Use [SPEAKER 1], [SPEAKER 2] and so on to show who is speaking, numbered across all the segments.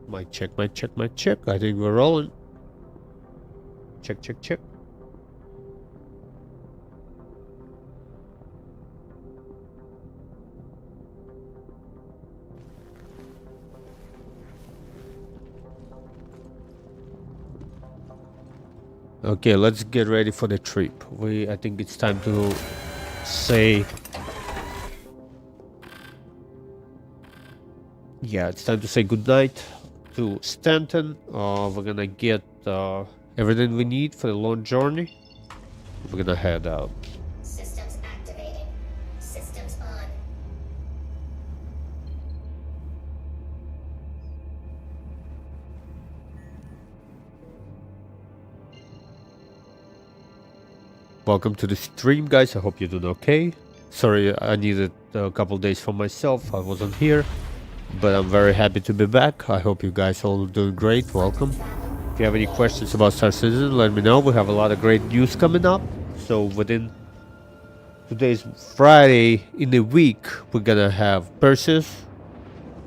[SPEAKER 1] Mic check, mic check, mic check. I think we're rolling. Check, check, check. Okay, let's get ready for the trip. I think it's time to say... Yeah, it's time to say goodnight to Stanton. We're gonna get everything we need for the long journey. We're gonna head out.
[SPEAKER 2] Systems activating. Systems on.
[SPEAKER 1] Welcome to the stream, guys. I hope you're doing okay. Sorry, I needed a couple days for myself. I wasn't here, but I'm very happy to be back. I hope you guys all doing great. Welcome. If you have any questions about Star Citizen, let me know. We have a lot of great news coming up. So within today's Friday in the week, we're gonna have Perseus.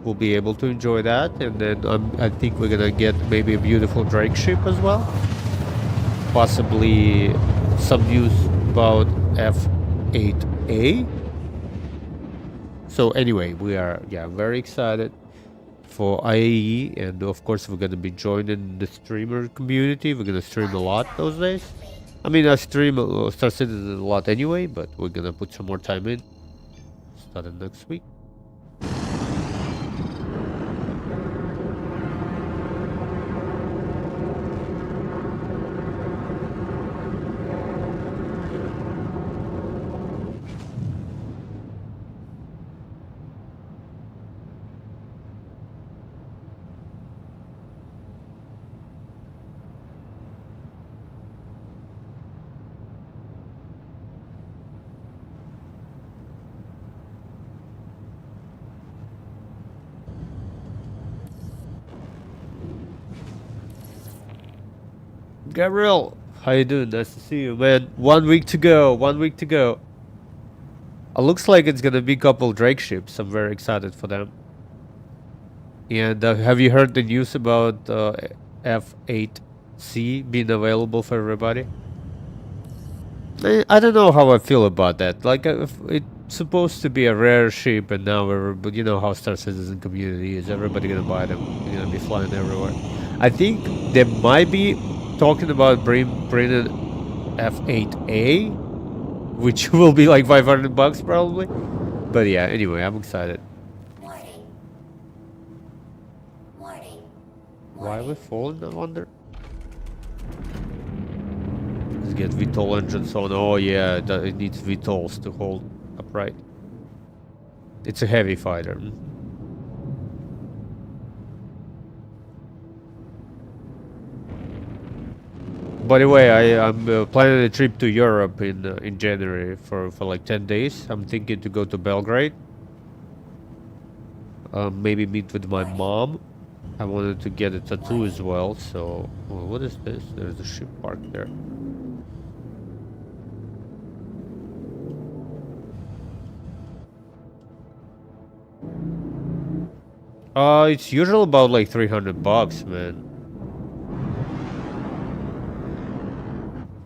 [SPEAKER 1] We'll be able to enjoy that, and then I think we're gonna get maybe a beautiful Drake ship as well. Possibly some news about F8A. So anyway, we are very excited for IAE, and of course we're gonna be joining the streamer community. We're gonna stream a lot those days. I mean, I stream Star Citizen a lot anyway, but we're gonna put some more time in starting next week. Gabriel, how you doing? Nice to see you, man. 1 week to go. 1 week to go. It looks like it's gonna be a couple Drake ships. I'm very excited for them. And have you heard the news about F8C being available for everybody? I don't know how I feel about that. Like, it's supposed to be a rare ship, and now but you know how Star Citizen community is. Everybody gonna buy them. They're gonna be flying everywhere. I think they might be talking about bringing F8A, which will be like $500 probably. But yeah, anyway, I'm excited.
[SPEAKER 2] Warning. Warning.
[SPEAKER 1] Why are we falling, I wonder? Let's get VTOL engines on. Oh yeah, it needs VTOLs to hold upright. It's a heavy fighter. By the way, I'm planning a trip to Europe in January for like 10 days. I'm thinking to go to Belgrade. Maybe meet with my mom. I wanted to get a tattoo as well, so... Oh, what is this? There's a ship parked there. It's usually about like $300, man.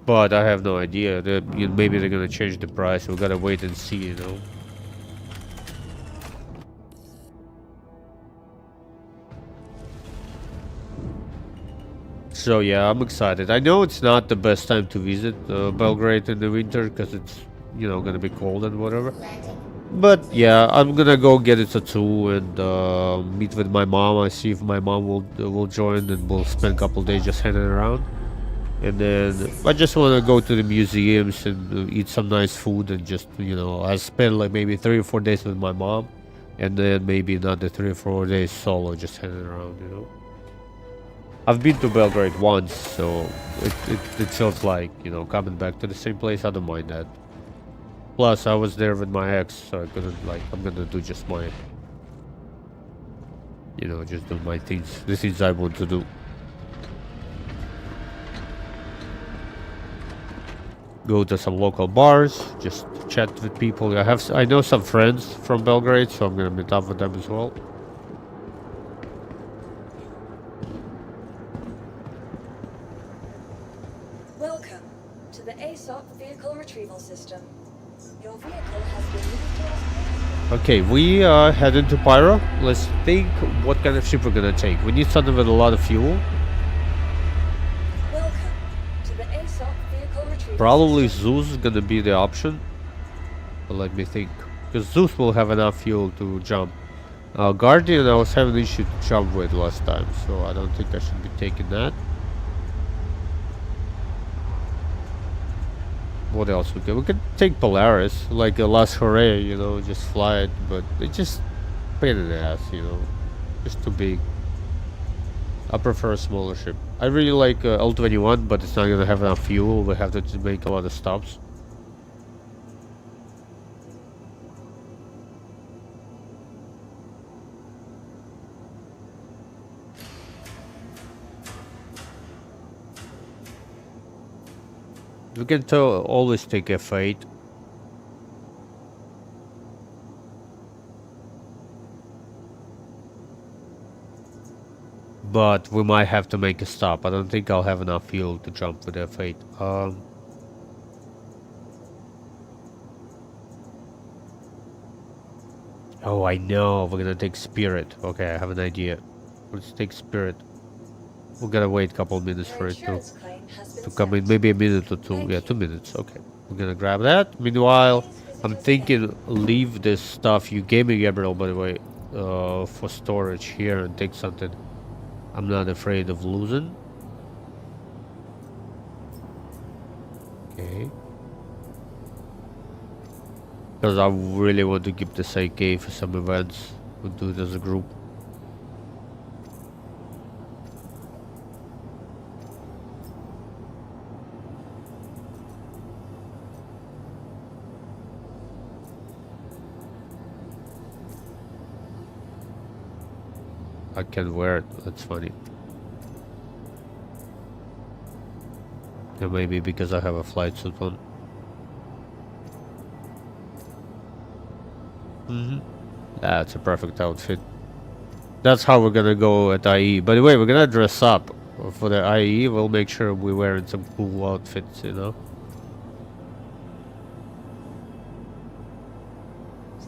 [SPEAKER 1] But I have no idea. Maybe they're gonna change the price. We gotta wait and see, you know. So yeah, I'm excited. I know it's not the best time to visit Belgrade in the winter because it's, you know, gonna be cold and whatever. But yeah, I'm gonna go get a tattoo and meet with my mom. I see if my mom will join, and we'll spend a couple days just hanging around. And then I just want to go to the museums and eat some nice food, and just, you know, I spend like maybe 3 or 4 days with my mom, and then maybe another 3 or 4 days solo, just hanging around, you know. I've been to Belgrade once, so it feels like, you know, coming back to the same place. I don't mind that. Plus, I was there with my ex, so I couldn't, like, I'm gonna do just my, you know, just do my things, the things I want to do. Go to some local bars, just chat with people. I know some friends from Belgrade, so I'm gonna meet up with them as well.
[SPEAKER 3] Welcome to the ASOP Vehicle Retrieval System. Your vehicle has been moved.
[SPEAKER 1] Okay, we are heading to Pyro. Let's think what kind of ship we're gonna take. We need something with a lot of fuel.
[SPEAKER 3] Welcome to the ASOP Vehicle Retrieval
[SPEAKER 1] Probably
[SPEAKER 3] System.
[SPEAKER 1] Zeus is gonna be the option. But let me think. Because Zeus will have enough fuel to jump. Guardian I was having an issue to jump with last time, so I don't think I should be taking that. What else we can? We could take Polaris, like a last hooray, you know, just fly it, but it's just pain in the ass, you know, just too big. I prefer a smaller ship. I really like L-21, but it's not gonna have enough fuel. We have to make a lot of stops. We can always take F8. But we might have to make a stop. I don't think I'll have enough fuel to jump with F8. Oh, I know. We're gonna take Spirit. Okay, I have an idea. Let's take Spirit. We're gonna wait a couple of minutes for it to come in. Maybe a minute or two. Yeah, 2 minutes. Okay. We're gonna grab that. Meanwhile, I'm thinking leave this stuff you gave me, Gabriel, by the way, for storage here and take something I'm not afraid of losing. Okay. Because I really want to keep this AK for some events. We'll do it as a group. I can wear it. That's funny. Yeah, maybe because I have a flight suit on. That's a perfect outfit. That's how we're gonna go at IE. By the way, we're gonna dress up for the IE. We'll make sure we're wearing some cool outfits, you know.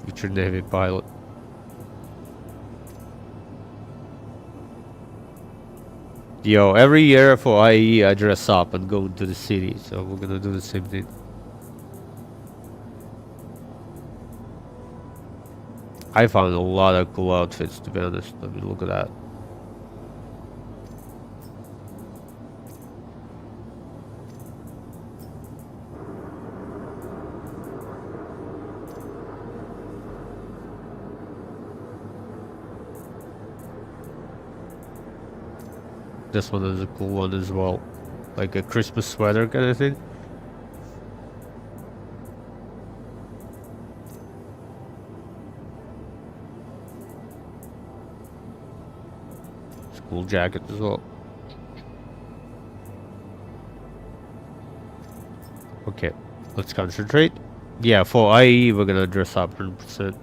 [SPEAKER 1] Future Navy pilot. Yo, every year for IE I dress up and go into the city, so we're gonna do the same thing. I found a lot of cool outfits, to be honest. I mean, look at that. This one is a cool one as well. Like a Christmas sweater kind of thing. Cool jacket as well. Okay, let's concentrate. Yeah, for IE we're gonna dress up 100%.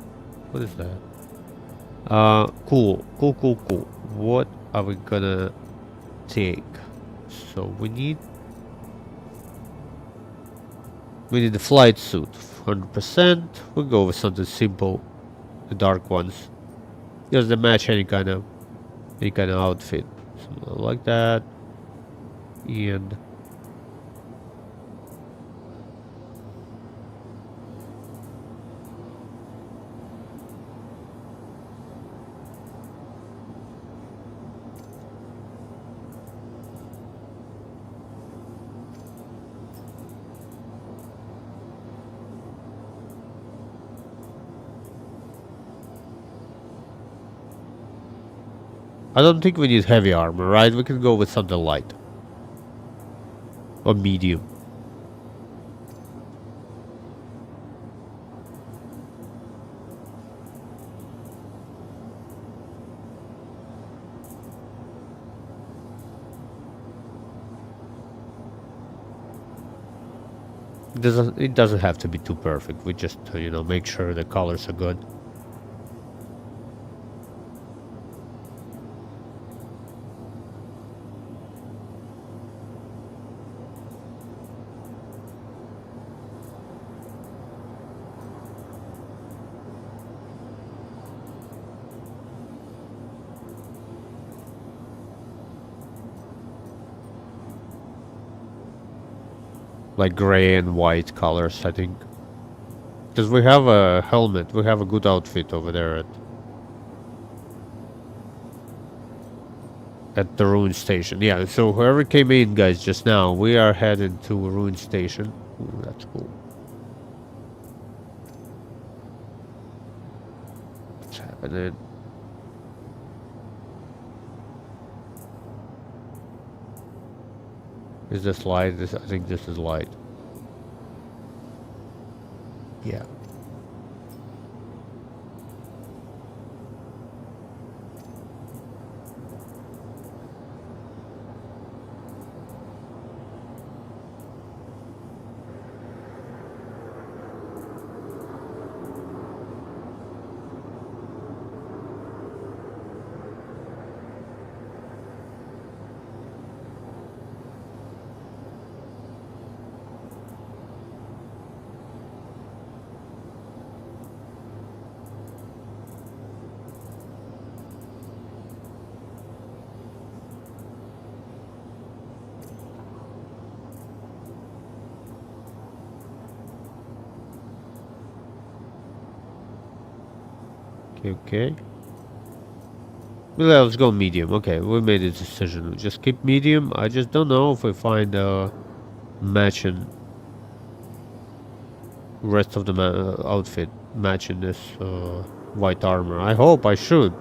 [SPEAKER 1] What is that? Cool. What are we gonna take? So we need the flight suit 100%. We'll go with something simple, the dark ones, just to match any kind of outfit, something like that. And I don't think we need heavy armor, right? We can go with something light or medium. It doesn't have to be too perfect. We just, you know, make sure the colors are good. like gray and white colors, I think. Because we have a helmet, we have a good outfit over there at the ruin station. Yeah, so whoever came in, guys, just now, we are heading to a ruin station. Ooh, that's cool. What's happening? Is this light? I think this is light. Yeah. Okay. Well, let's go medium. Okay, we made a decision. We just keep medium. I just don't know if we find a matching rest of the outfit matching this white armor. I hope I should.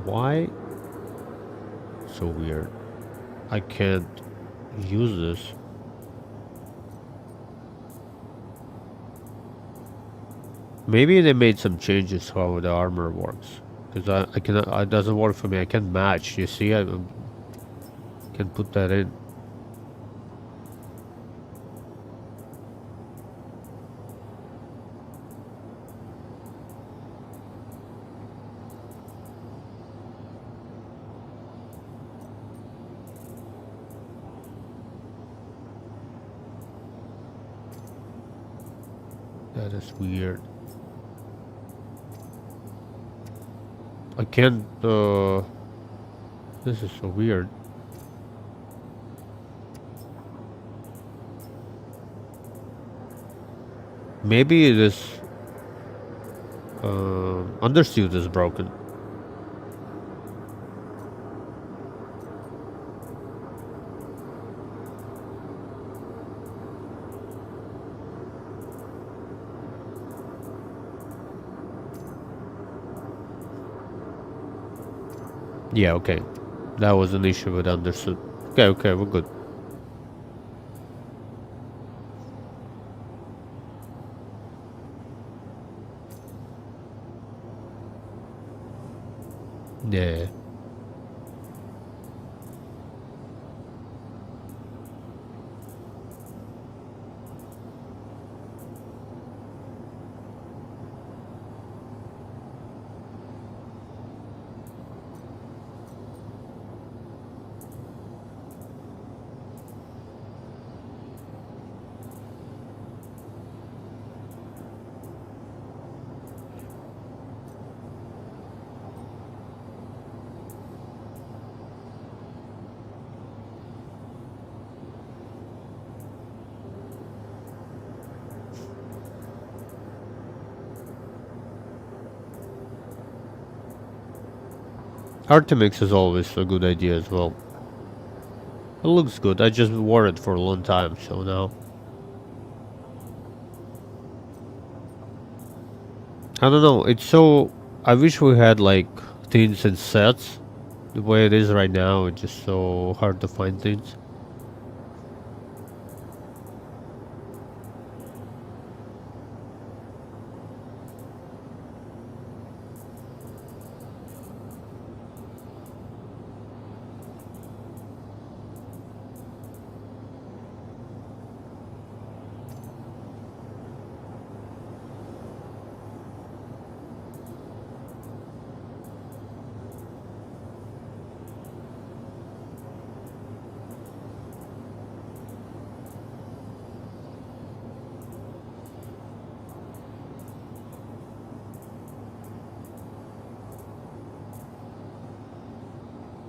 [SPEAKER 1] Why? So weird. I can't use this. Maybe they made some changes to how the armor works. Because I cannot, it doesn't work for me. I can't match. You see, I can put that in. That is weird. I can't, this is so weird. Maybe this, undersuit is broken. Yeah, okay. That was an issue with undersuit. Okay, okay, we're good. Yeah. Artemix is always a good idea as well. It looks good. I just wore it for a long time, so now. I don't know. It's so. I wish we had like things in sets. The way it is right now, it's just so hard to find things.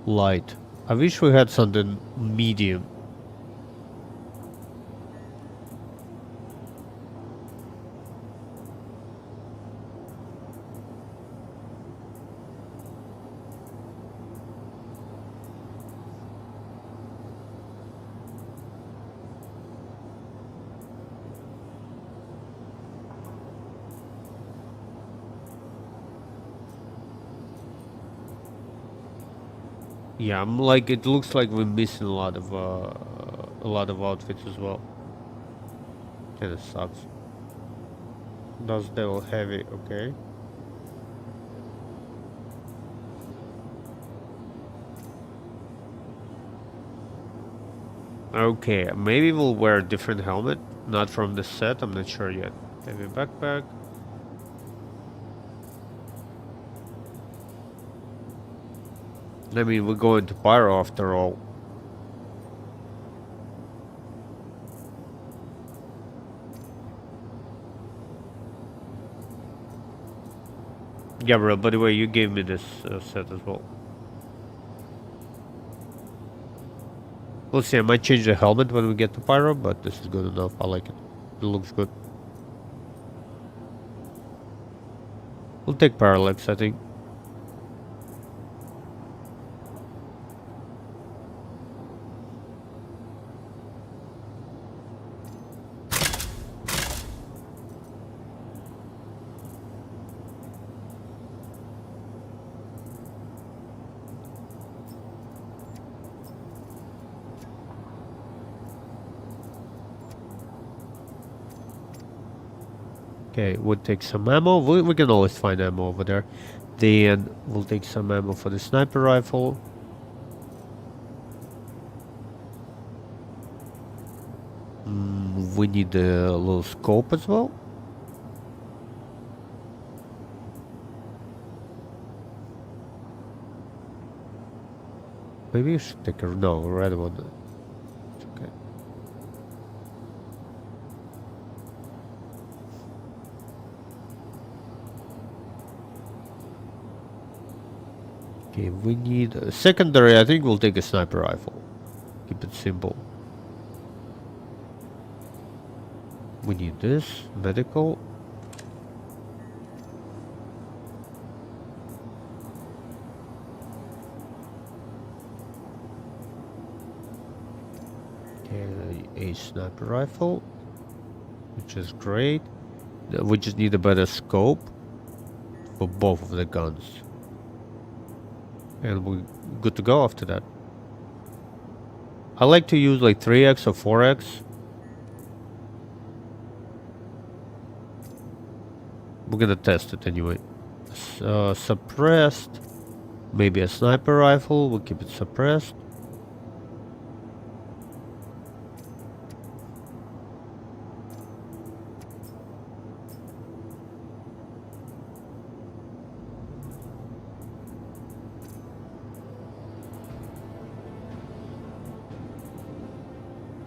[SPEAKER 1] light. I wish we had something medium. Yeah, I'm like, it looks like we're missing a lot of outfits as well. Kinda sucks. Does devil heavy, okay. Okay, maybe we'll wear a different helmet. Not from the set, I'm not sure yet. Heavy backpack. I mean, we're going to Pyro after all. Gabriel, by the way, you gave me this set as well. We'll see, I might change the helmet when we get to Pyro, but this is good enough. I like it. It looks good. We'll take Parallax, I think. Okay, we'll take some ammo. We can always find ammo over there. Then we'll take some ammo for the sniper rifle. We need a little scope as well. Maybe you should take a red one. It's okay. Okay, we need a secondary. I think we'll take a sniper rifle. Keep it simple. We need this medical. Okay, a sniper rifle, which is great. We just need a better scope for both of the guns. And we're good to go after that. I like to use like 3x or 4x. We're gonna test it anyway. Suppressed. Maybe a sniper rifle. We'll keep it suppressed.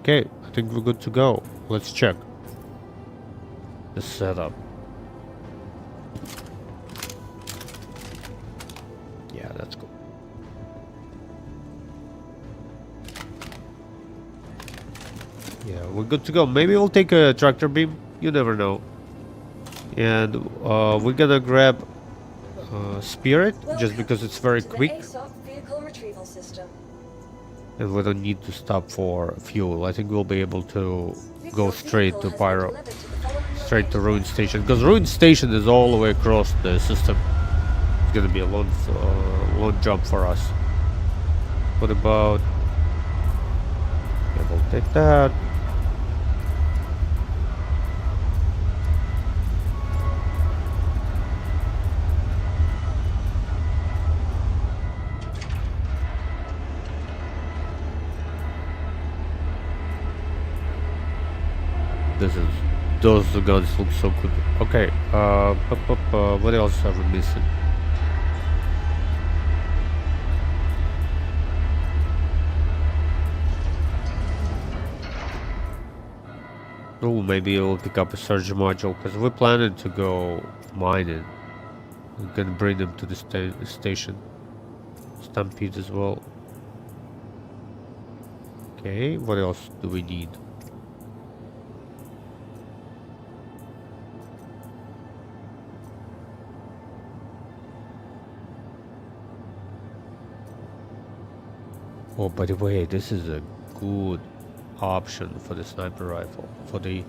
[SPEAKER 1] Okay, I think we're good to go. Let's check the setup. Yeah, that's cool. Yeah, we're good to go. Maybe we'll take a tractor beam. You never know. And we're gonna grab Spirit just because it's very quick.
[SPEAKER 3] ASOP vehicle retrieval system.
[SPEAKER 1] And we don't need to stop for fuel. I think we'll be able to go straight to Pyro. Straight to Ruin Station. Because Ruin Station is all the way across the system. It's gonna be a long jump for us. What about... Yeah, we'll take that. Those guns look so good. Okay, what else are we missing? Oh, maybe we'll pick up a surge module because we're planning to go mining. We're gonna bring them to the station. Stampede as well. Okay, what else do we need? Oh, by the way, this is a good option for the sniper rifle, for the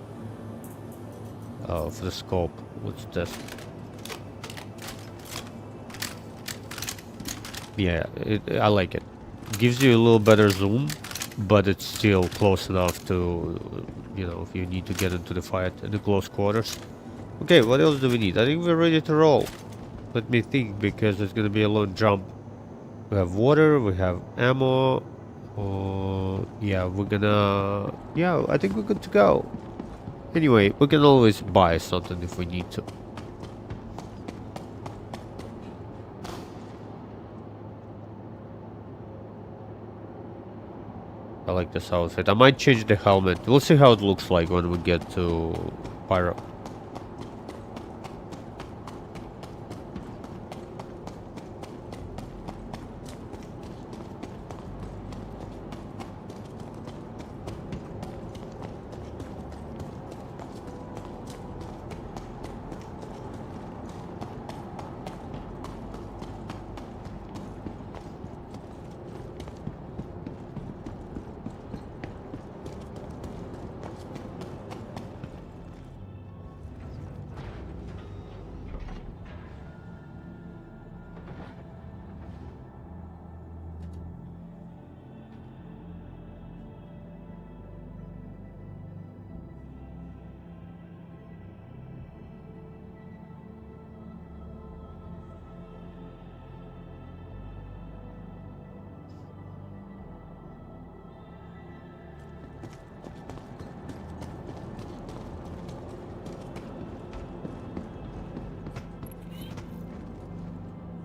[SPEAKER 1] scope. What's this? Yeah, I like it. Gives you a little better zoom, but it's still close enough to, you know, if you need to get into the fight in the close quarters. Okay, what else do we need? I think we're ready to roll. Let me think, because it's gonna be a long jump. We have water, we have ammo. Yeah, we're gonna... Yeah, I think we're good to go. Anyway, we can always buy something if we need to. I like this outfit. I might change the helmet. We'll see how it looks like when we get to Pyro.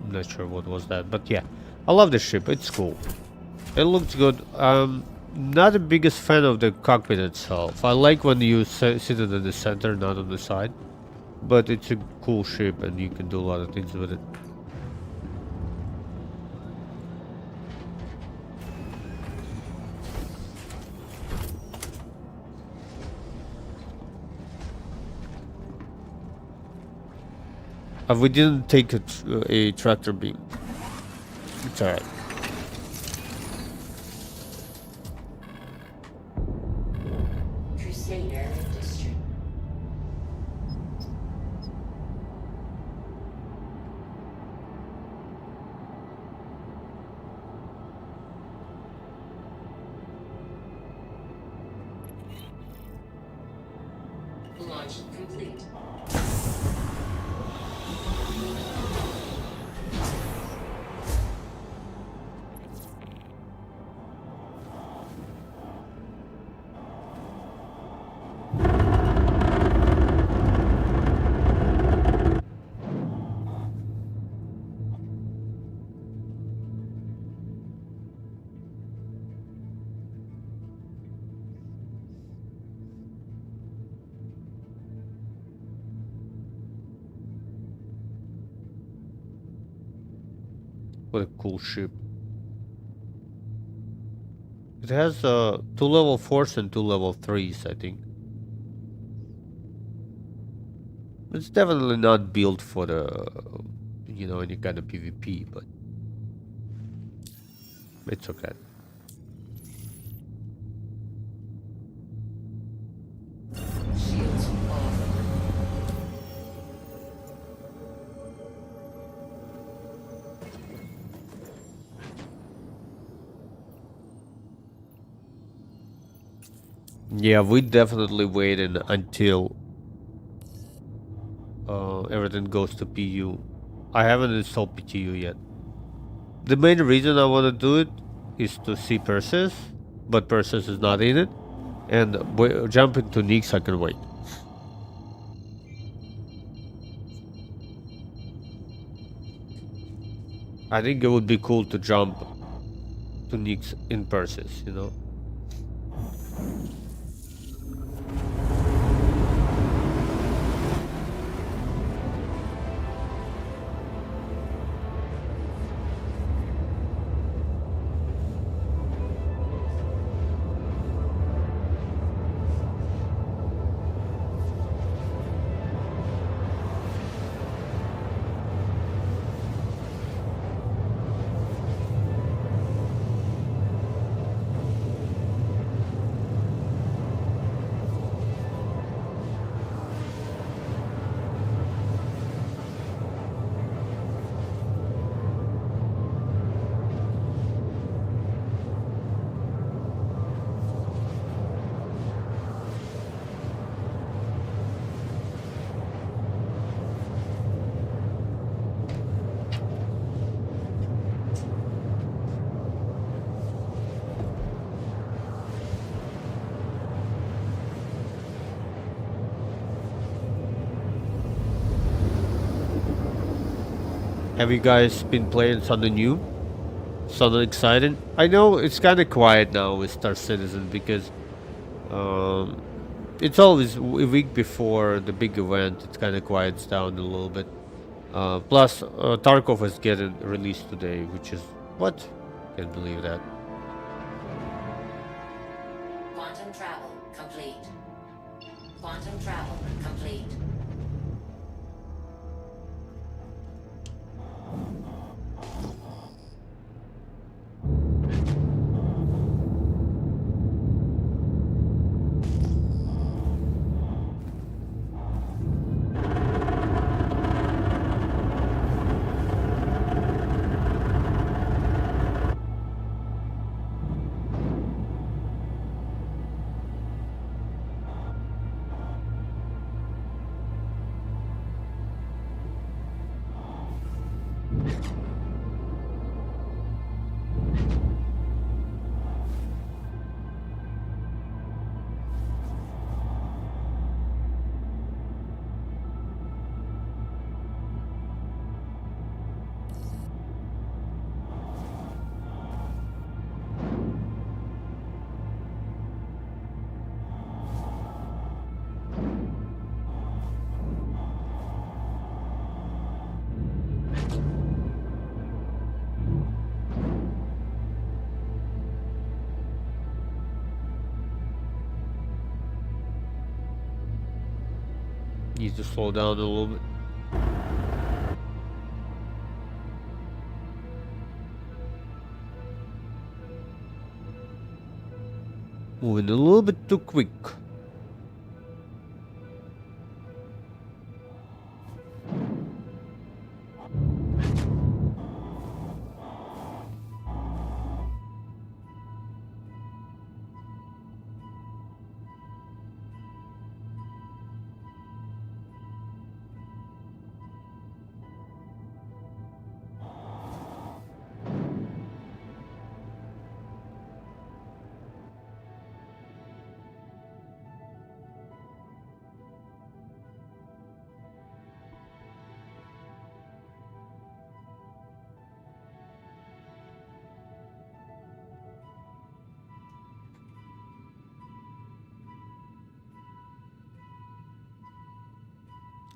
[SPEAKER 1] Not sure what was that, but yeah, I love the ship. It's cool. It looks good. Not the biggest fan of the cockpit itself. I like when you sit it in the center, not on the side. But it's a cool ship, and you can do a lot of things with it. We didn't take a tractor beam. It's alright.
[SPEAKER 2] Crusader District. Launch complete.
[SPEAKER 1] What a cool ship. It has 2 level 4s and 2 level 3s, I think. It's definitely not built for the, you know, any kind of PvP, but it's okay.
[SPEAKER 2] Shields off.
[SPEAKER 1] Yeah, we definitely waited until everything goes to PU. I haven't installed PTU yet. The main reason I want to do it is to see Perseus, but Perseus is not in it, and jump into Nyx I can wait. I think it would be cool to jump to Nyx in Perseus, you know? Have you guys been playing something new? Something exciting? I know it's kind of quiet now with Star Citizen because um, it's always a week before the big event. It kind of quiets down a little bit. Plus, Tarkov is getting released today, which is what? Can't believe that.
[SPEAKER 2] Quantum travel complete. Quantum travel complete.
[SPEAKER 1] Needs to slow down a little bit. Moving a little bit too quick.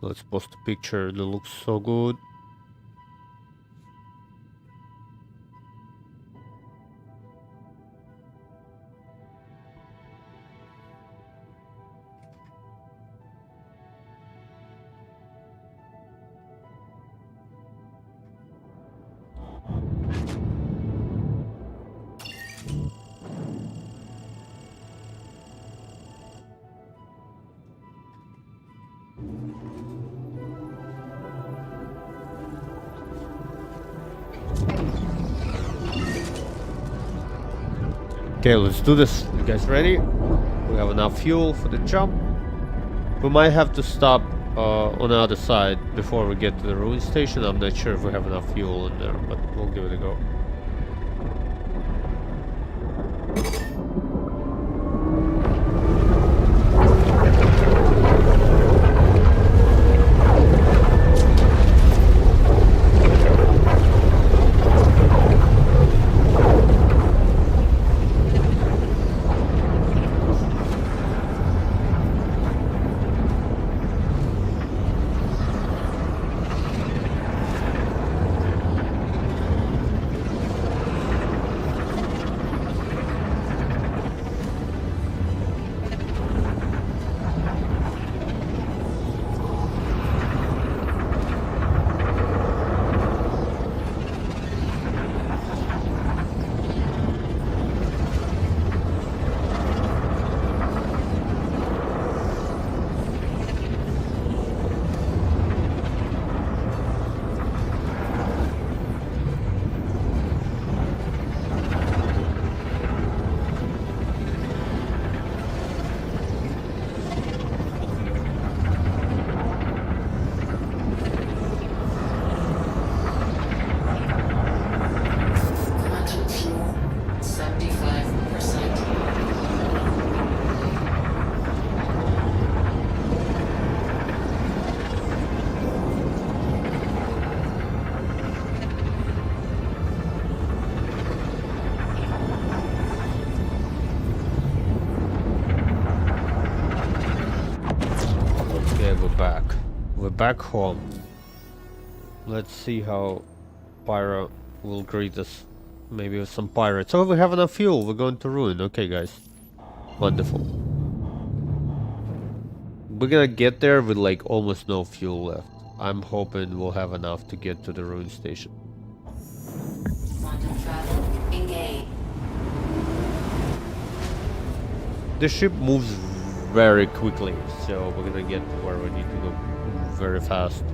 [SPEAKER 1] Let's post a picture that looks so good. Okay, let's do this. You guys ready? We have enough fuel for the jump. We might have to stop on the other side before we get to the ruin station. I'm not sure if we have enough fuel in there, but we'll give it a go. back home. Let's see how Pyro will greet us. Maybe with some pirates. Oh, we have enough fuel. We're going to ruin. Okay, guys. Wonderful. We're gonna get there with like almost no fuel left. I'm hoping we'll have enough to get to the ruin station.
[SPEAKER 2] Quantum travel engaged.
[SPEAKER 1] The ship moves very quickly, so we're gonna get to where we need to go very fast.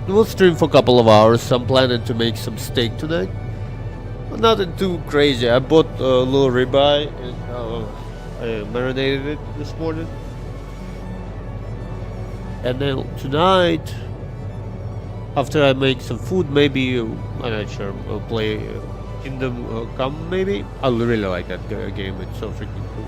[SPEAKER 1] We'll stream for a couple of hours. I'm planning to make some steak tonight. Nothing too crazy. I bought a little ribeye and I marinated it this morning. And then tonight, after I make some food, maybe I'm not sure. I'll play Kingdom Come. Maybe I really like that game. It's so freaking cool.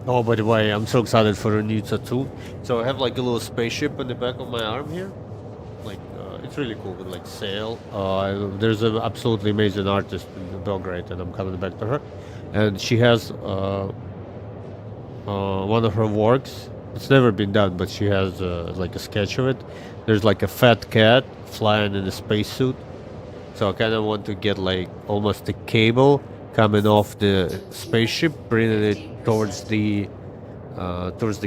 [SPEAKER 1] Oh, by the way, I'm so excited for a new tattoo. So I have like a little spaceship in the back of my arm here. Like, it's really cool with like sail. There's an absolutely amazing artist in Belgrade, and I'm coming back to her. And she has one of her works. It's never been done, but she has like a sketch of it. There's like a fat cat flying in a spacesuit. So I kind of want to get like almost a cable coming off the spaceship, bringing it towards the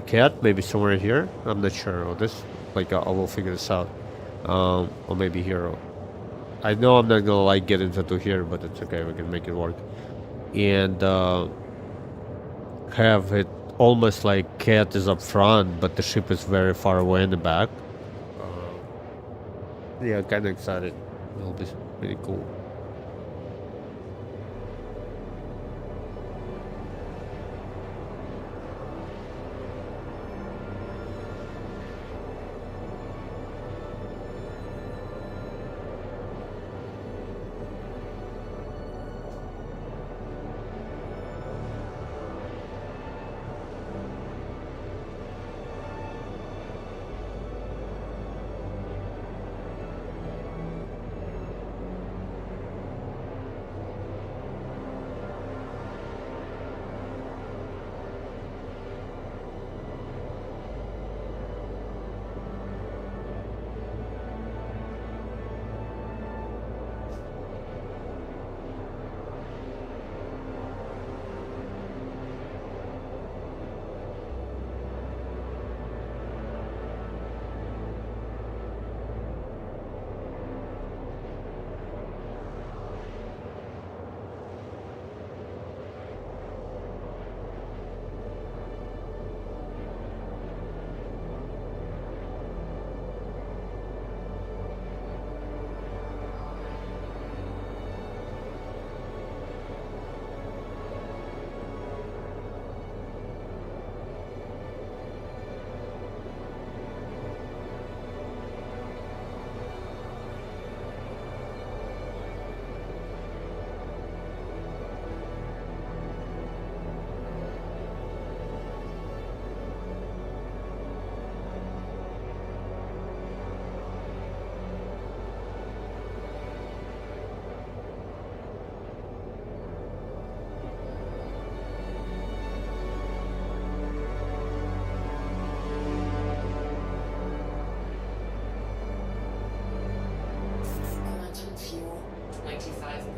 [SPEAKER 1] cat, maybe somewhere here. I'm not sure. Or this, like I will figure this out, or maybe here. I know I'm not gonna like get into here, but it's okay. We can make it work, and have it almost like cat is up front, but the ship is very far away in the back. Yeah, kind of excited. It'll be pretty cool.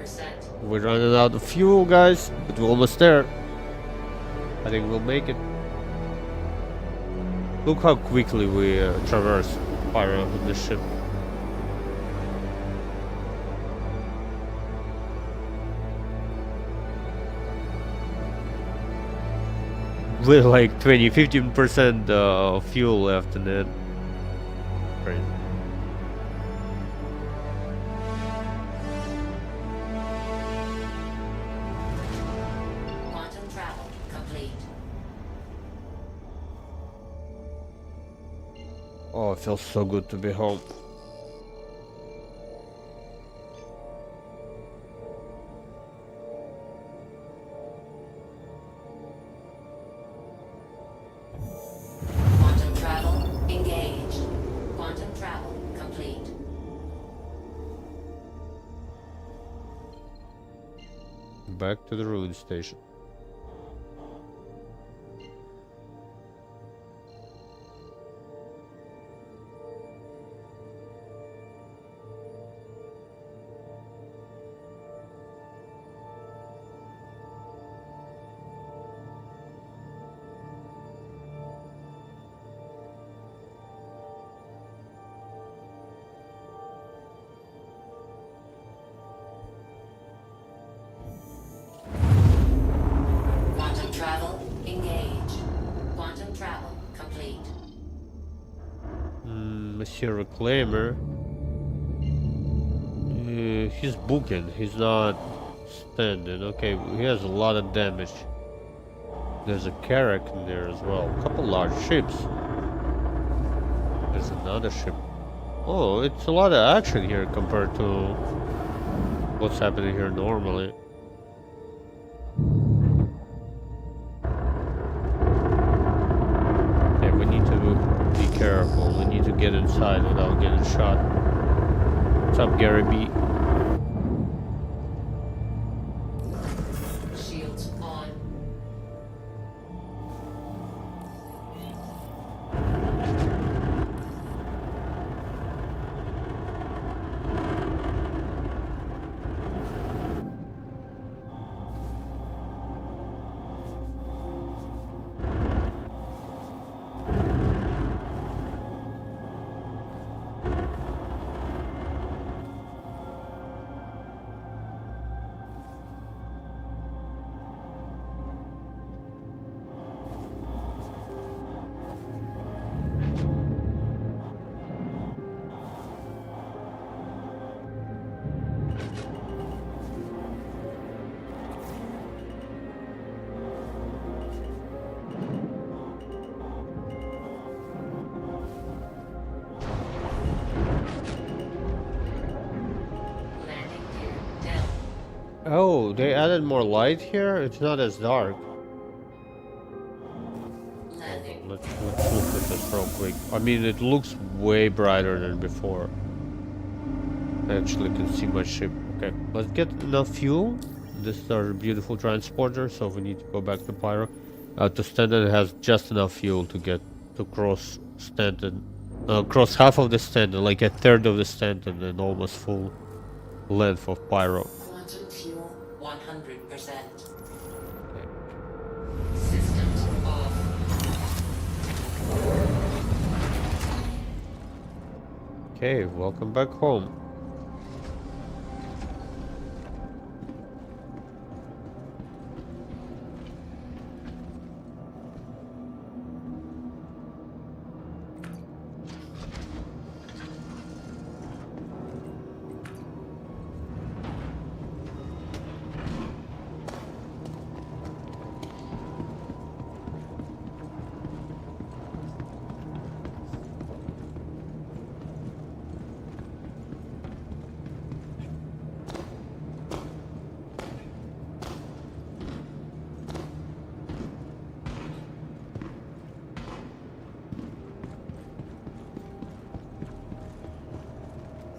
[SPEAKER 2] 100%.
[SPEAKER 1] We're running out of fuel, guys, but we're almost there. I think we'll make it. Look how quickly we traverse Pyro with this ship. With like 15% fuel left and then crazy.
[SPEAKER 2] Quantum travel complete.
[SPEAKER 1] Oh, it feels so good to be home.
[SPEAKER 2] Quantum travel engaged. Quantum travel complete.
[SPEAKER 1] Back to the ruin station.
[SPEAKER 2] Quantum travel engaged. Quantum travel complete.
[SPEAKER 1] Monsieur Reclaimer. He's booking, he's not standing. Okay, he has a lot of damage. There's a Carrack in there as well. A couple large ships. There's another ship. Oh, it's a lot of action here compared to what's happening here normally. Okay, we need to be careful. We need to get inside without getting shot. What's up, Gary B?
[SPEAKER 2] Shields on. Landing gear down.
[SPEAKER 1] Oh, they added more light here? It's not as dark.
[SPEAKER 2] Landing.
[SPEAKER 1] Let's look at this real quick. I mean, it looks way brighter than before. I actually can see my ship. Okay, let's get enough fuel. This is our beautiful transporter, so we need to go back to Pyro. To Stanton, it has just enough fuel to get to cross Stanton. Cross half of the Stanton, like a third of the Stanton, and almost full length of Pyro.
[SPEAKER 2] Quantum fuel 100%.
[SPEAKER 1] Okay.
[SPEAKER 2] Systems off.
[SPEAKER 1] Okay, welcome back home.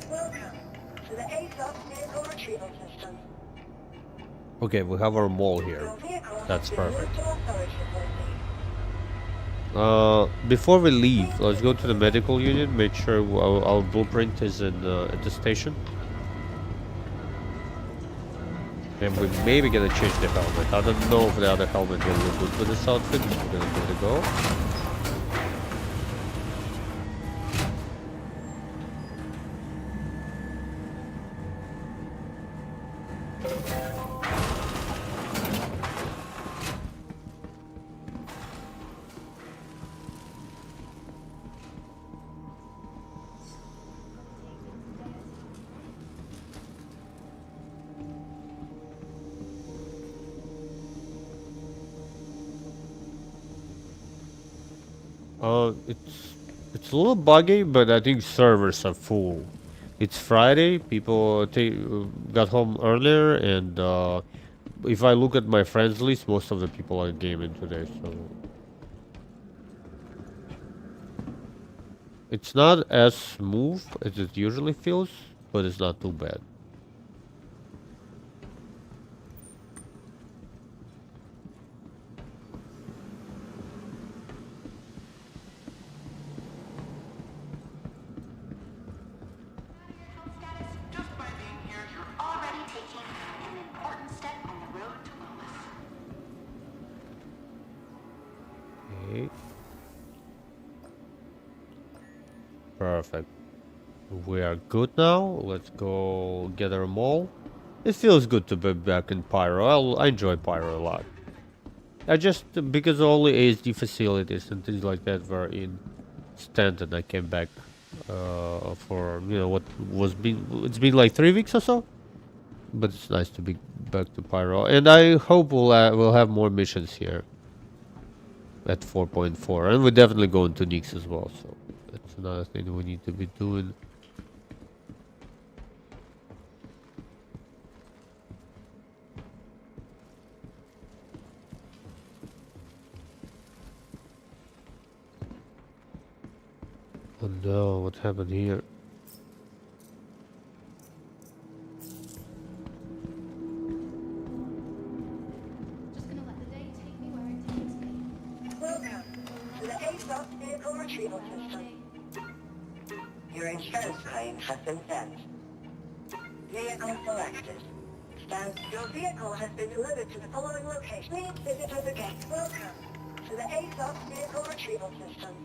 [SPEAKER 3] Welcome to the ASOP vehicle retrieval system.
[SPEAKER 1] Okay, we have our mall here.
[SPEAKER 3] Your vehicle has
[SPEAKER 1] That's
[SPEAKER 3] been
[SPEAKER 1] perfect.
[SPEAKER 3] moved to our storage facility.
[SPEAKER 1] Before we leave, let's go to the medical unit, make sure our blueprint is in at the station. And we're maybe gonna change the helmet. I don't know if the other helmet will look good with this outfit, but we're gonna give it a go. It's a little buggy, but I think servers are full. It's Friday. People got home earlier, and if I look at my friends list, most of the people are gaming today. So it's not as smooth as it usually feels, but it's not too bad.
[SPEAKER 4] Just by being here, you're already taking an important step on the road to wellness.
[SPEAKER 1] Okay. Perfect. We are good now. Let's go get our mall. It feels good to be back in Pyro. I enjoy Pyro a lot. I just because all the ASD facilities and things like that were in Stanton, I came back for what was been. It's been like 3 weeks or so, but it's nice to be back to Pyro, and I hope we'll have more missions here at 4.4, and we're definitely going to Nix as well. So that's another thing we need to be doing. Oh no, what happened here?
[SPEAKER 4] Just gonna let the day take me where it takes me.
[SPEAKER 3] Welcome to the ASOP vehicle retrieval system. Your insurance claim has been sent. Vehicle selected. Your vehicle has been delivered to the following location. Please visit us again. Welcome to the ASOP vehicle retrieval system.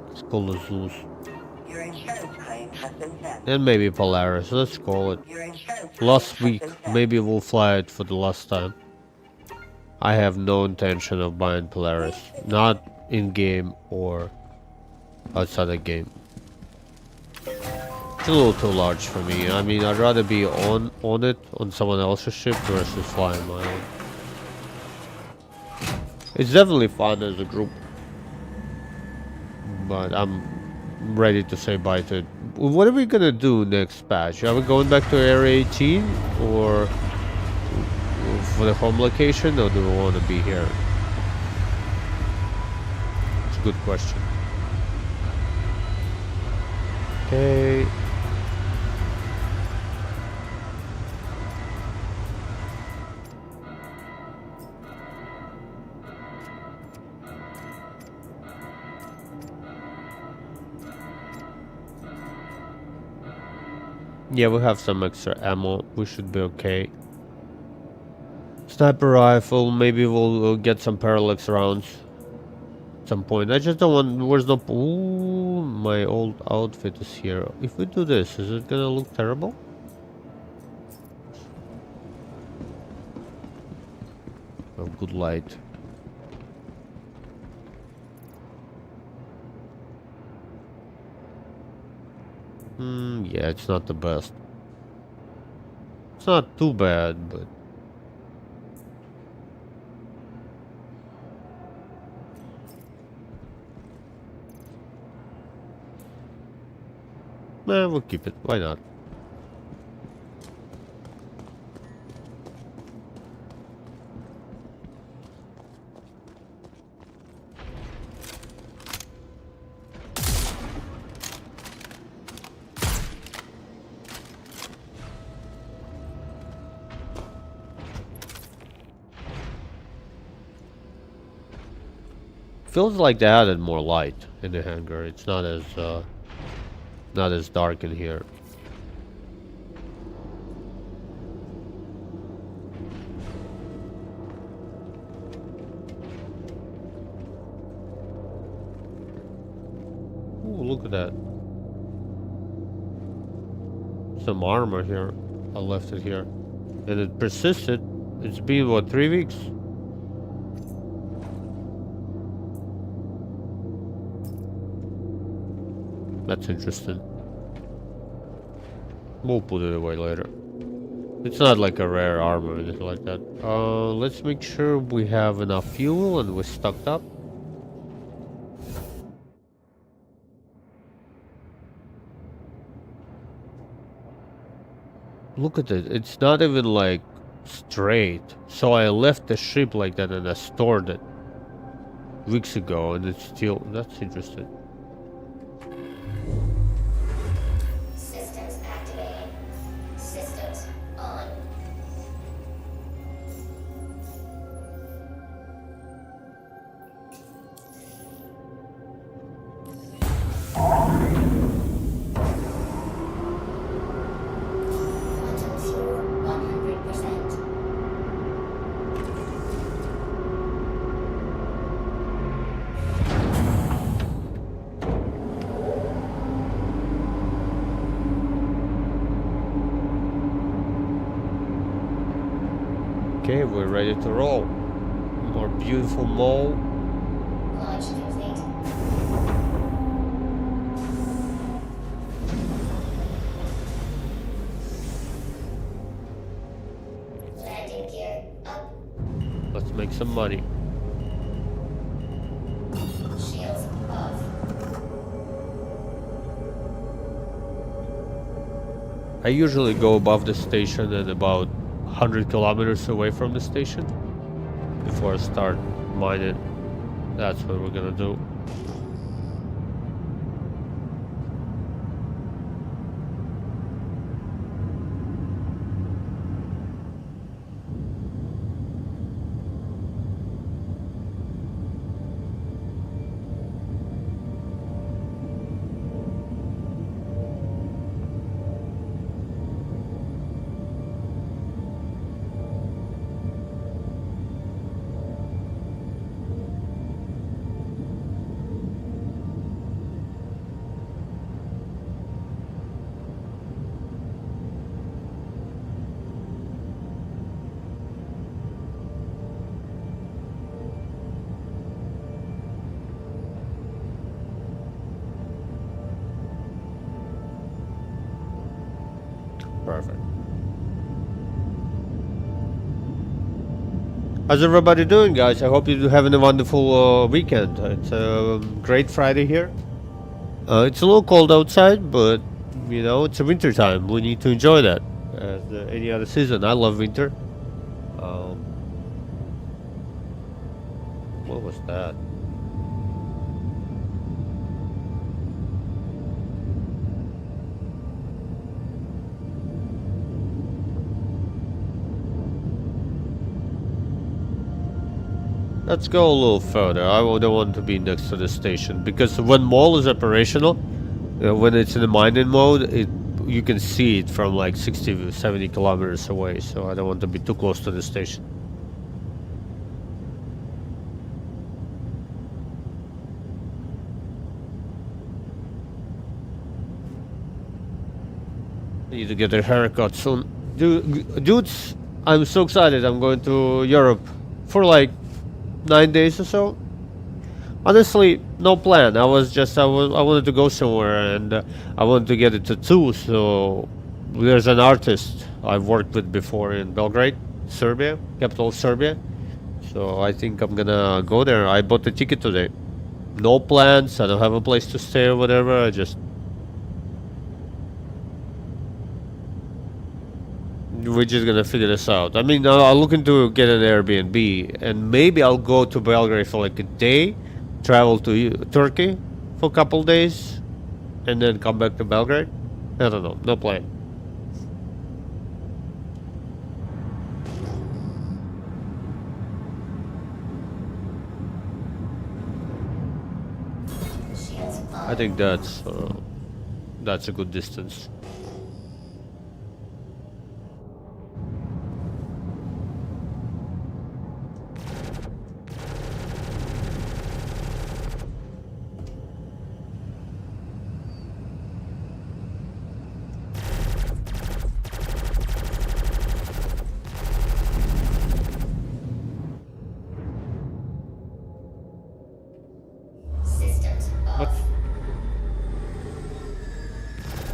[SPEAKER 1] Let's call the Zeus.
[SPEAKER 3] Your insurance claim has been sent.
[SPEAKER 1] And maybe Polaris. Let's call it.
[SPEAKER 3] Your insurance
[SPEAKER 1] Last
[SPEAKER 3] claim
[SPEAKER 1] week,
[SPEAKER 3] has been sent.
[SPEAKER 1] maybe we'll fly it for the last time. I have no intention of buying Polaris. Not in game or outside the game. It's a little too large for me. I mean, I'd rather be on it, on someone else's ship, versus flying my own. It's definitely fun as a group. But I'm ready to say bye to it. What are we gonna do next patch? Are we going back to Area 18? Or for the home location? Or do we want to be here? It's a good question. Okay. Yeah, we have some extra ammo. We should be okay. Sniper rifle. Maybe we'll get some parallax rounds at some point. I just don't want. Where's the? Ooh, my old outfit is here. If we do this, is it gonna look terrible? Oh, good light. Yeah, it's not the best. It's not too bad, but we'll keep it. Why not? feels like they added more light in the hangar. It's not as dark in here. Ooh, look at that. Some armor here. I left it here. And it persisted. It's been, what, 3 weeks? That's interesting. We'll put it away later. It's not like a rare armor or anything like that. Let's make sure we have enough fuel and we're stocked up. Look at it. It's not even like straight. So I left the ship like that and I stored it weeks ago and it's still... That's interesting.
[SPEAKER 5] Systems activated. Systems on. Quantum fuel 100%.
[SPEAKER 1] Okay, we're ready to roll. More beautiful mole.
[SPEAKER 5] Launch complete. Landing gear up.
[SPEAKER 1] Let's make some money.
[SPEAKER 5] Shields off.
[SPEAKER 1] I usually go above the station and about 100 kilometers away from the station before I start mining. That's what we're gonna do. Perfect. How's everybody doing, guys? I hope you're having a wonderful weekend. It's a great Friday here. It's a little cold outside, but you know, it's a winter time. We need to enjoy that as any other season. I love winter. What was that? Let's go a little further. I don't want to be next to the station because when mall is operational, when it's in the mining mode, you can see it from like 60 to 70 kilometers away. So I don't want to be too close to the station. Need to get a haircut soon. Dudes, I'm so excited. I'm going to Europe for like 9 days or so. Honestly, no plan. I wanted to go somewhere and I wanted to get a tattoo. So there's an artist I've worked with before in Belgrade, Serbia, capital of Serbia. So I think I'm gonna go there. I bought the ticket today. No plans. I don't have a place to stay or whatever. We're just gonna figure this out. I mean, I'm looking to get an Airbnb, and maybe I'll go to Belgrade for like a day, travel to Turkey for a couple days, and then come back to Belgrade. I don't know, no plan. I think that's a good distance.
[SPEAKER 5] Systems
[SPEAKER 1] What?
[SPEAKER 5] off.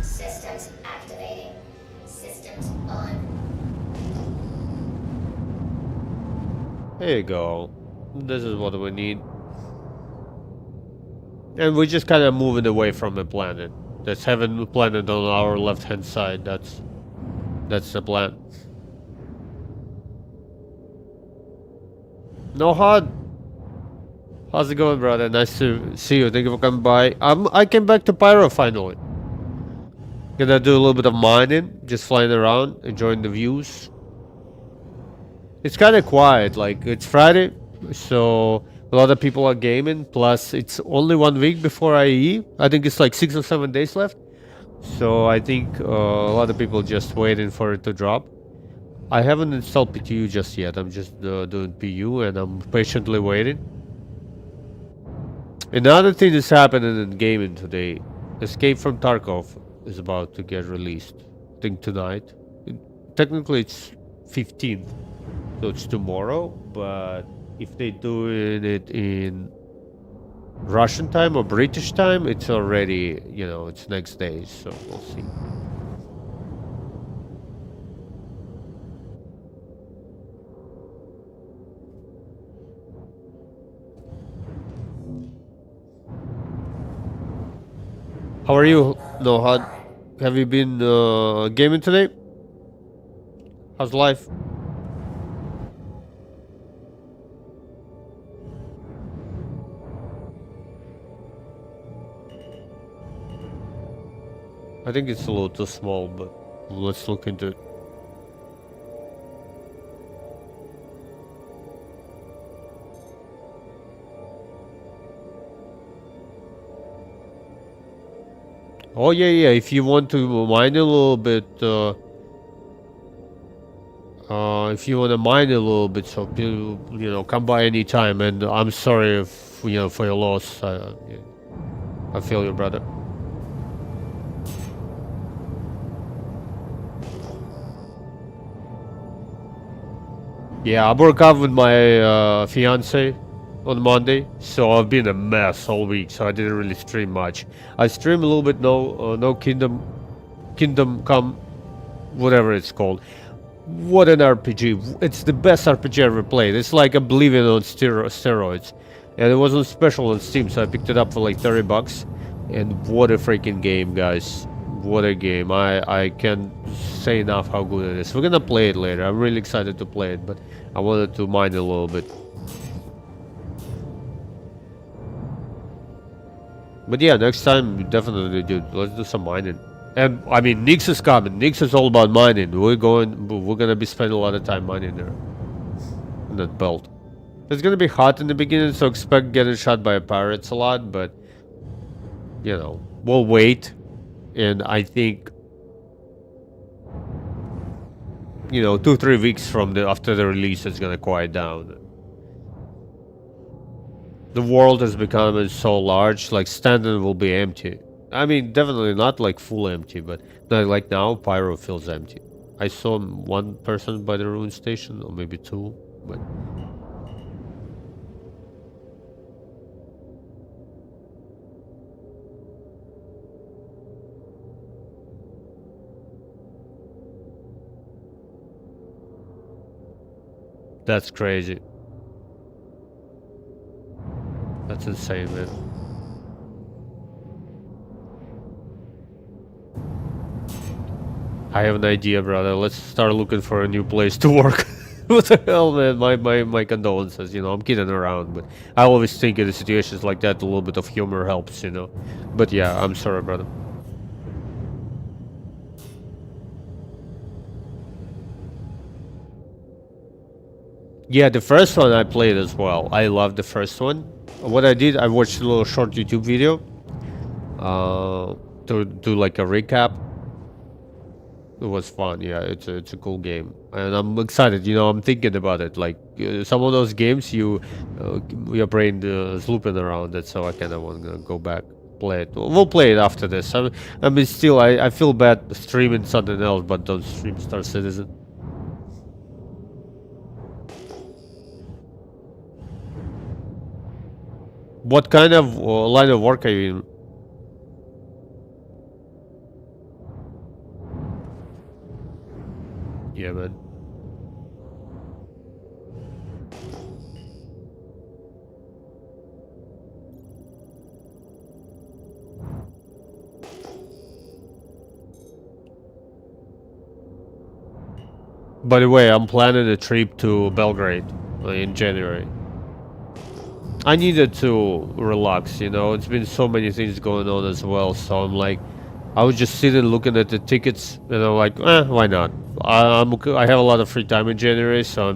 [SPEAKER 5] Systems activating. Systems on.
[SPEAKER 1] There you go. This is what we need. And we're just kind of moving away from the planet. There's heaven planet on our left-hand side. That's the plan. No hard. How's it going, brother? Nice to see you. Thank you for coming by. I came back to Pyro finally. Gonna do a little bit of mining, just flying around, enjoying the views. It's kind of quiet. Like it's Friday, so a lot of people are gaming. Plus, it's only 1 week before IE. I think it's like 6 or 7 days left. So I think a lot of people just waiting for it to drop. I haven't installed PTU just yet. I'm just doing PU and I'm patiently waiting. Another thing that's happening in gaming today, Escape from Tarkov is about to get released. I think tonight. Technically it's 15th, so it's tomorrow, but if they do it in Russian time or British time, it's already, you know, it's next day, so we'll see. How are you, Nohad? Have you been gaming today? How's life? I think it's a little too small, but let's look into it. Oh yeah, if you want to mine a little bit, if you want to mine a little bit, so you know, come by anytime. And I'm sorry if you know for your loss. I feel you, brother. Yeah, I broke up with my fiance on Monday, so I've been a mess all week. So I didn't really stream much. I stream a little bit. No Kingdom Come, whatever it's called. What an RPG! It's the best RPG I ever played. It's like Oblivion on steroids, and it wasn't special on Steam, so I picked it up for like $30. And what a freaking game, guys! What a game! I can't say enough how good it is. We're gonna play it later. I'm really excited to play it, but I wanted to mine it a little bit. But yeah, next time definitely, dude. Let's do some mining. And I mean, Nix is coming. Nix is all about mining. We're gonna be spending a lot of time mining there. In that belt. It's gonna be hot in the beginning, so expect getting shot by pirates a lot. But you know, we'll wait. And I think, you know, 2-3 weeks from after the release, it's gonna quiet down. The world has become so large, like Standard will be empty. I mean, definitely not like full empty, but like now, Pyro feels empty. I saw one person by the ruin station, or maybe two, but... That's crazy. That's insane, man. I have an idea, brother. Let's start looking for a new place to work. What the hell, man? My condolences. You know, I'm kidding around, but I always think in situations like that, a little bit of humor helps, you know. But yeah, I'm sorry, brother. Yeah, the first one I played as well. I loved the first one. What I did, I watched a little short YouTube video, to do like a recap. It was fun, yeah. It's a cool game, and I'm excited. You know, I'm thinking about it. Like some of those games, your brain is looping around it. So I kind of want to go back, play it. We'll play it after this. I mean, still, I feel bad streaming something else, but don't stream Star Citizen. What kind of line of work are you in? Yeah, man. By the way, I'm planning a trip to Belgrade in January. I needed to relax, you know. It's been so many things going on as well, so I'm like, I was just sitting looking at the tickets, and I'm like, why not? I have a lot of free time in January, so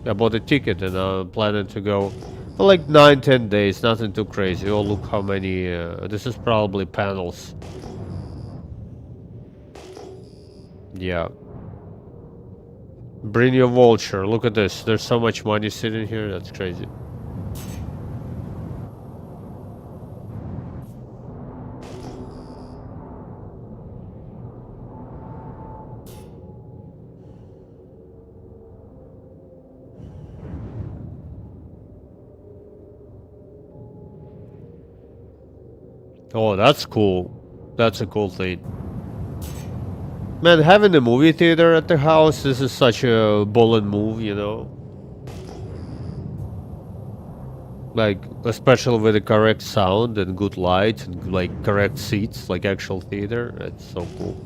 [SPEAKER 1] I bought a ticket, and I'm planning to go for like 9-10 days, nothing too crazy. Oh, look how many, this is probably panels. Yeah. Bring your vulture, look at this. There's so much money sitting here, that's crazy. Oh, that's cool. That's a cool thing. Man, having a movie theater at the house, this is such a bold move, you know? Like, especially with the correct sound and good lights and like correct seats, like actual theater. It's so cool.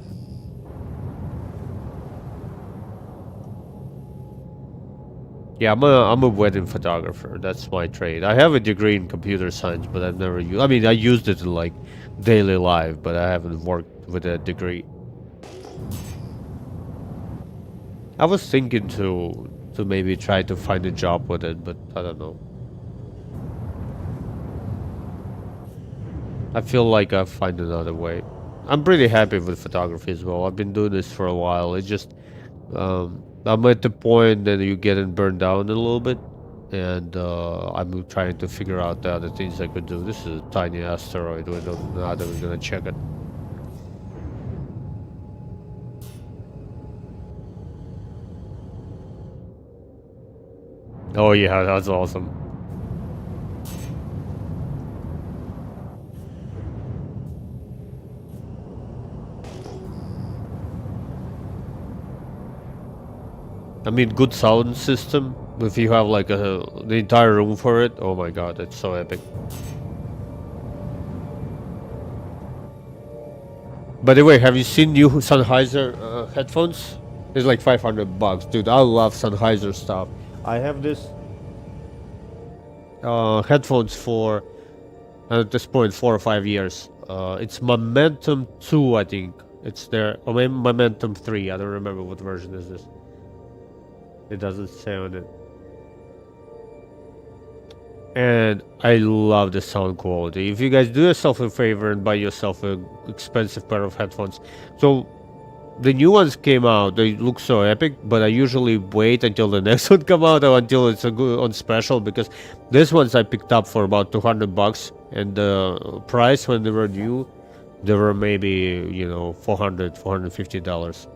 [SPEAKER 1] Yeah, I'm a wedding photographer. That's my trade. I have a degree in computer science, but I've never used. I mean, I used it in like daily life, but I haven't worked with a degree. I was thinking to maybe try to find a job with it, but I don't know. I feel like I'll find another way. I'm pretty happy with photography as well. I've been doing this for a while. It just I'm at the point that you're getting burned down a little bit, and I'm trying to figure out the other things I could do. This is a tiny asteroid. We don't know how we're gonna check it. Oh yeah, that's awesome. I mean, good sound system. If you have like the entire room for it, oh my god, it's so epic. By the way, have you seen new Sennheiser headphones? It's like $500, dude. I love Sennheiser stuff. I have this headphones for at this point 4 or 5 years. It's Momentum 2, I think. It's there. Or maybe Momentum 3. I don't remember what version is this. It doesn't say on it. And I love the sound quality. If you guys do yourself a favor and buy yourself an expensive pair of headphones. So the new ones came out, they look so epic, but I usually wait until the next one come out or until it's a good on special, because these ones I picked up for about $200, and the price when they were new, they were maybe, you know, $450.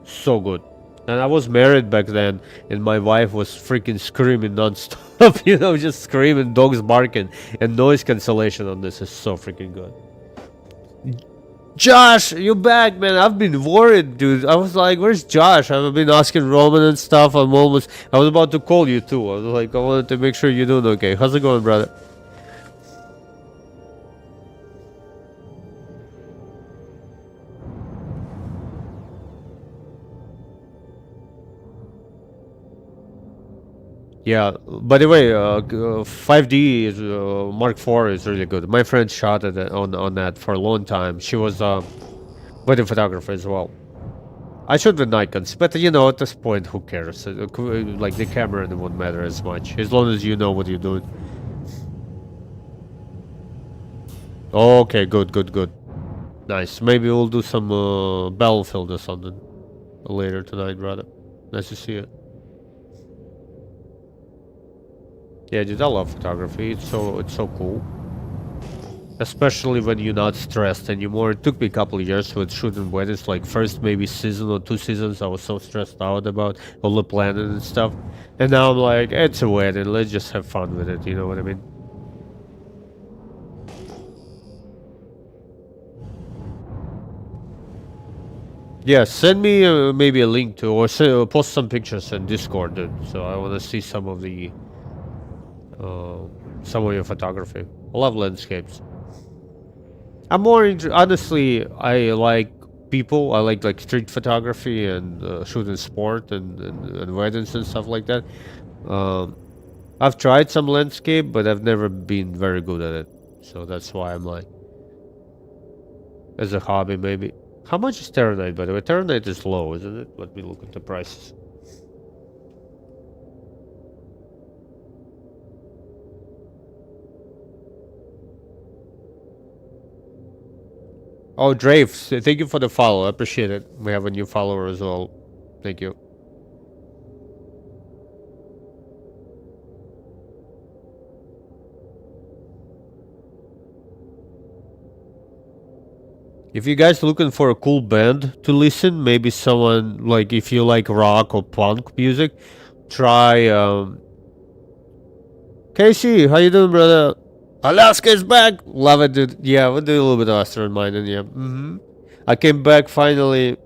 [SPEAKER 1] So good. And I was married back then, and my wife was freaking screaming non-stop, you know, just screaming, dogs barking, and noise cancellation on this is so freaking good. Josh, you back, man? I've been worried, dude. I was like, where's Josh? I've been asking Roman and stuff. I was about to call you too. I was like, I wanted to make sure you're doing okay. How's it going, brother? Yeah, by the way, 5D is Mark IV is really good. My friend shot it on that for a long time. She was wedding photographer as well. I shoot with Nikons, but you know, at this point, who cares? Like the camera won't matter as much, as long as you know what you're doing. Okay, good, good, good. Nice. Maybe we'll do some battlefield or something later tonight, brother. Nice to see you. Yeah, dude, I love photography. It's so cool. Especially when you're not stressed anymore. It took me a couple of years with shooting weddings. Like first maybe season or 2 seasons, I was so stressed out about all the planning and stuff. And now I'm like, it's a wedding. Let's just have fun with it. You know what I mean? Yeah, send me maybe a link to, or post some pictures in Discord, dude. So I want to see some of the, some of your photography. I love landscapes. I'm more honestly, I like people. I like street photography and shooting sport and weddings and stuff like that. Um, I've tried some landscape, but I've never been very good at it. So that's why I'm like, as a hobby maybe. How much is Terranite, by the way? Terranite is low, isn't it? Let me look at the prices. Oh, Drave, thank you for the follow. I appreciate it. We have a new follower as well. Thank you. If you guys looking for a cool band to listen, maybe someone like if you like rock or punk music, try Casey, how you doing, brother? Alaska is back. Love it, dude. Yeah, we'll do a little bit of Astro mining, yeah. I came back finally.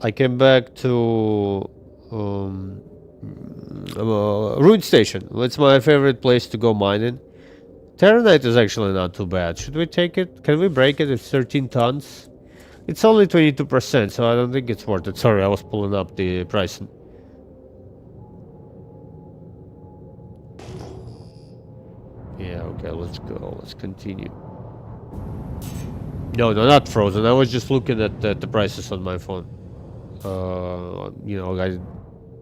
[SPEAKER 1] I came back to Rune Station. It's my favorite place to go mining. Terranite is actually not too bad. Should we take it? Can we break it? It's 13 tons. It's only 22%, so I don't think it's worth it. Sorry, I was pulling up the price. Yeah, okay, let's go. Let's continue. No, not frozen. I was just looking at the prices on my phone. You know,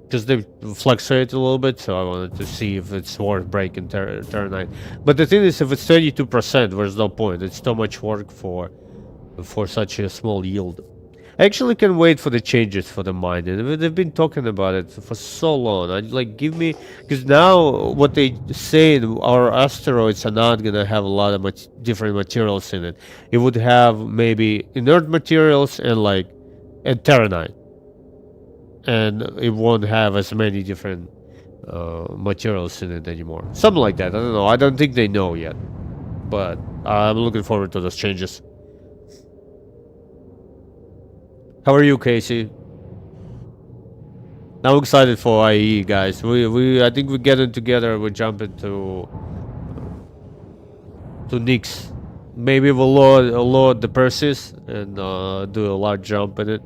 [SPEAKER 1] because they fluctuate a little bit, so I wanted to see if it's worth breaking Terranite. But the thing is, if it's 32%, there's no point. It's too much work for such a small yield. I actually can wait for the changes for the mine. And they've been talking about it for so long. I like give me, because now what they say, our asteroids are not gonna have a lot of different materials in it. It would have maybe inert materials and Terranite, and it won't have as many different materials in it anymore. Something like that. I don't know. I don't think they know yet, but I'm looking forward to those changes. How are you, Casey? I'm excited for IE, guys. I think we're getting together. We're jumping to Nyx. Maybe we'll load the Perseus and do a large jump in it.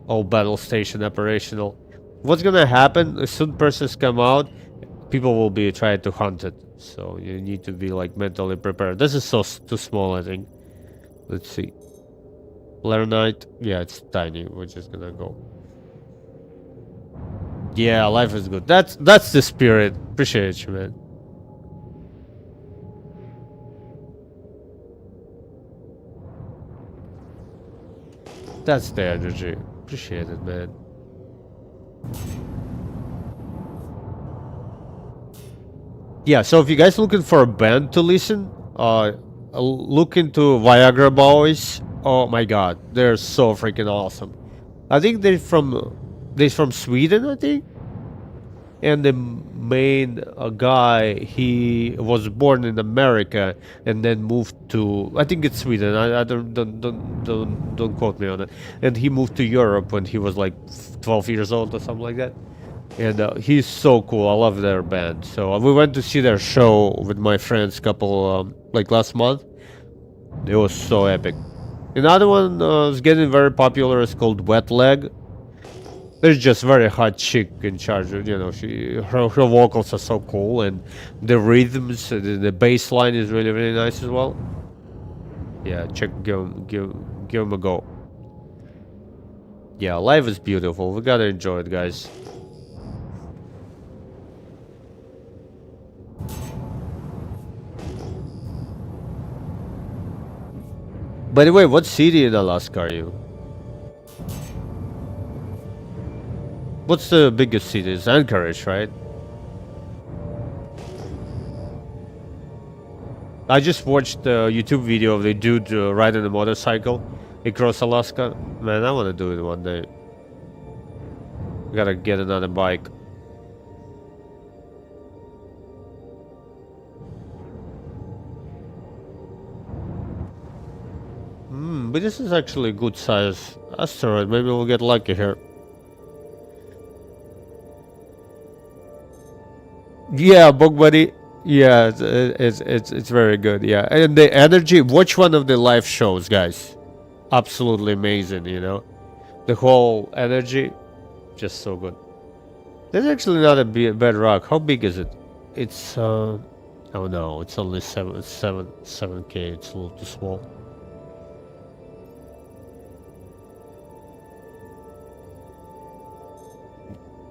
[SPEAKER 1] All battle station operational. What's gonna happen as soon Perseus come out? People will be trying to hunt it. So you need to be like mentally prepared. This is too small, I think. Let's see. Laranite. Yeah, it's tiny. We're just gonna go. Yeah, life is good. That's the spirit. Appreciate you, man. That's the energy. Appreciate it, man. Yeah, so if you guys looking for a band to listen, look into Viagra Boys. Oh my god, they're so freaking awesome. I think they're from Sweden, I think. And the main guy, he was born in America and then moved to, I think it's Sweden. I don't quote me on it. And he moved to Europe when he was like 12 years old or something like that. And he's so cool. I love their band. So we went to see their show with my friends like last month. It was so epic. Another one is getting very popular. It's called Wet Leg. There's just very hot chick in charge. You know, her vocals are so cool, and the rhythms, the bass line is really really nice as well. Yeah, give them a go. Yeah, life is beautiful. We gotta enjoy it, guys. By the way, what city in Alaska are you? What's the biggest city? It's Anchorage, right? I just watched a YouTube video of the dude riding a motorcycle across Alaska. Man, I want to do it one day. Gotta get another bike. But this is actually a good size asteroid. Maybe we'll get lucky here. Yeah, Bug Buddy. Yeah, it's very good. Yeah, and the energy. Watch one of the live shows, guys. Absolutely amazing. You know, the whole energy, just so good. That's actually not a bad rock. How big is it? It's oh no, it's only 7K. It's a little too small.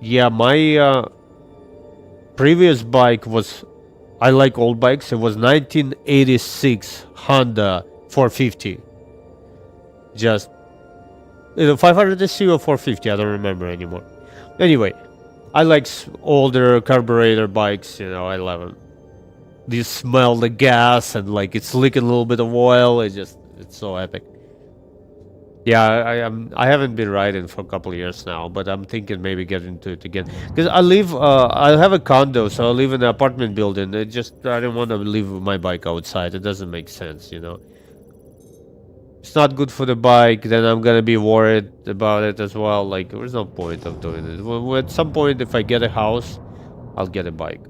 [SPEAKER 1] Yeah, my previous bike was, I like old bikes. It was 1986 Honda 450. Just 500cc or 450. I don't remember anymore. Anyway, I like older carburetor bikes. You know, I love them. You smell the gas and like it's leaking a little bit of oil. It's so epic. Yeah, I haven't been riding for a couple of years now, but I'm thinking maybe get into it again. Because I have a condo, so I live in an apartment building. I don't want to leave my bike outside. It doesn't make sense, you know. It's not good for the bike. Then I'm gonna be worried about it as well. Like, there's no point of doing it. At some point, if I get a house, I'll get a bike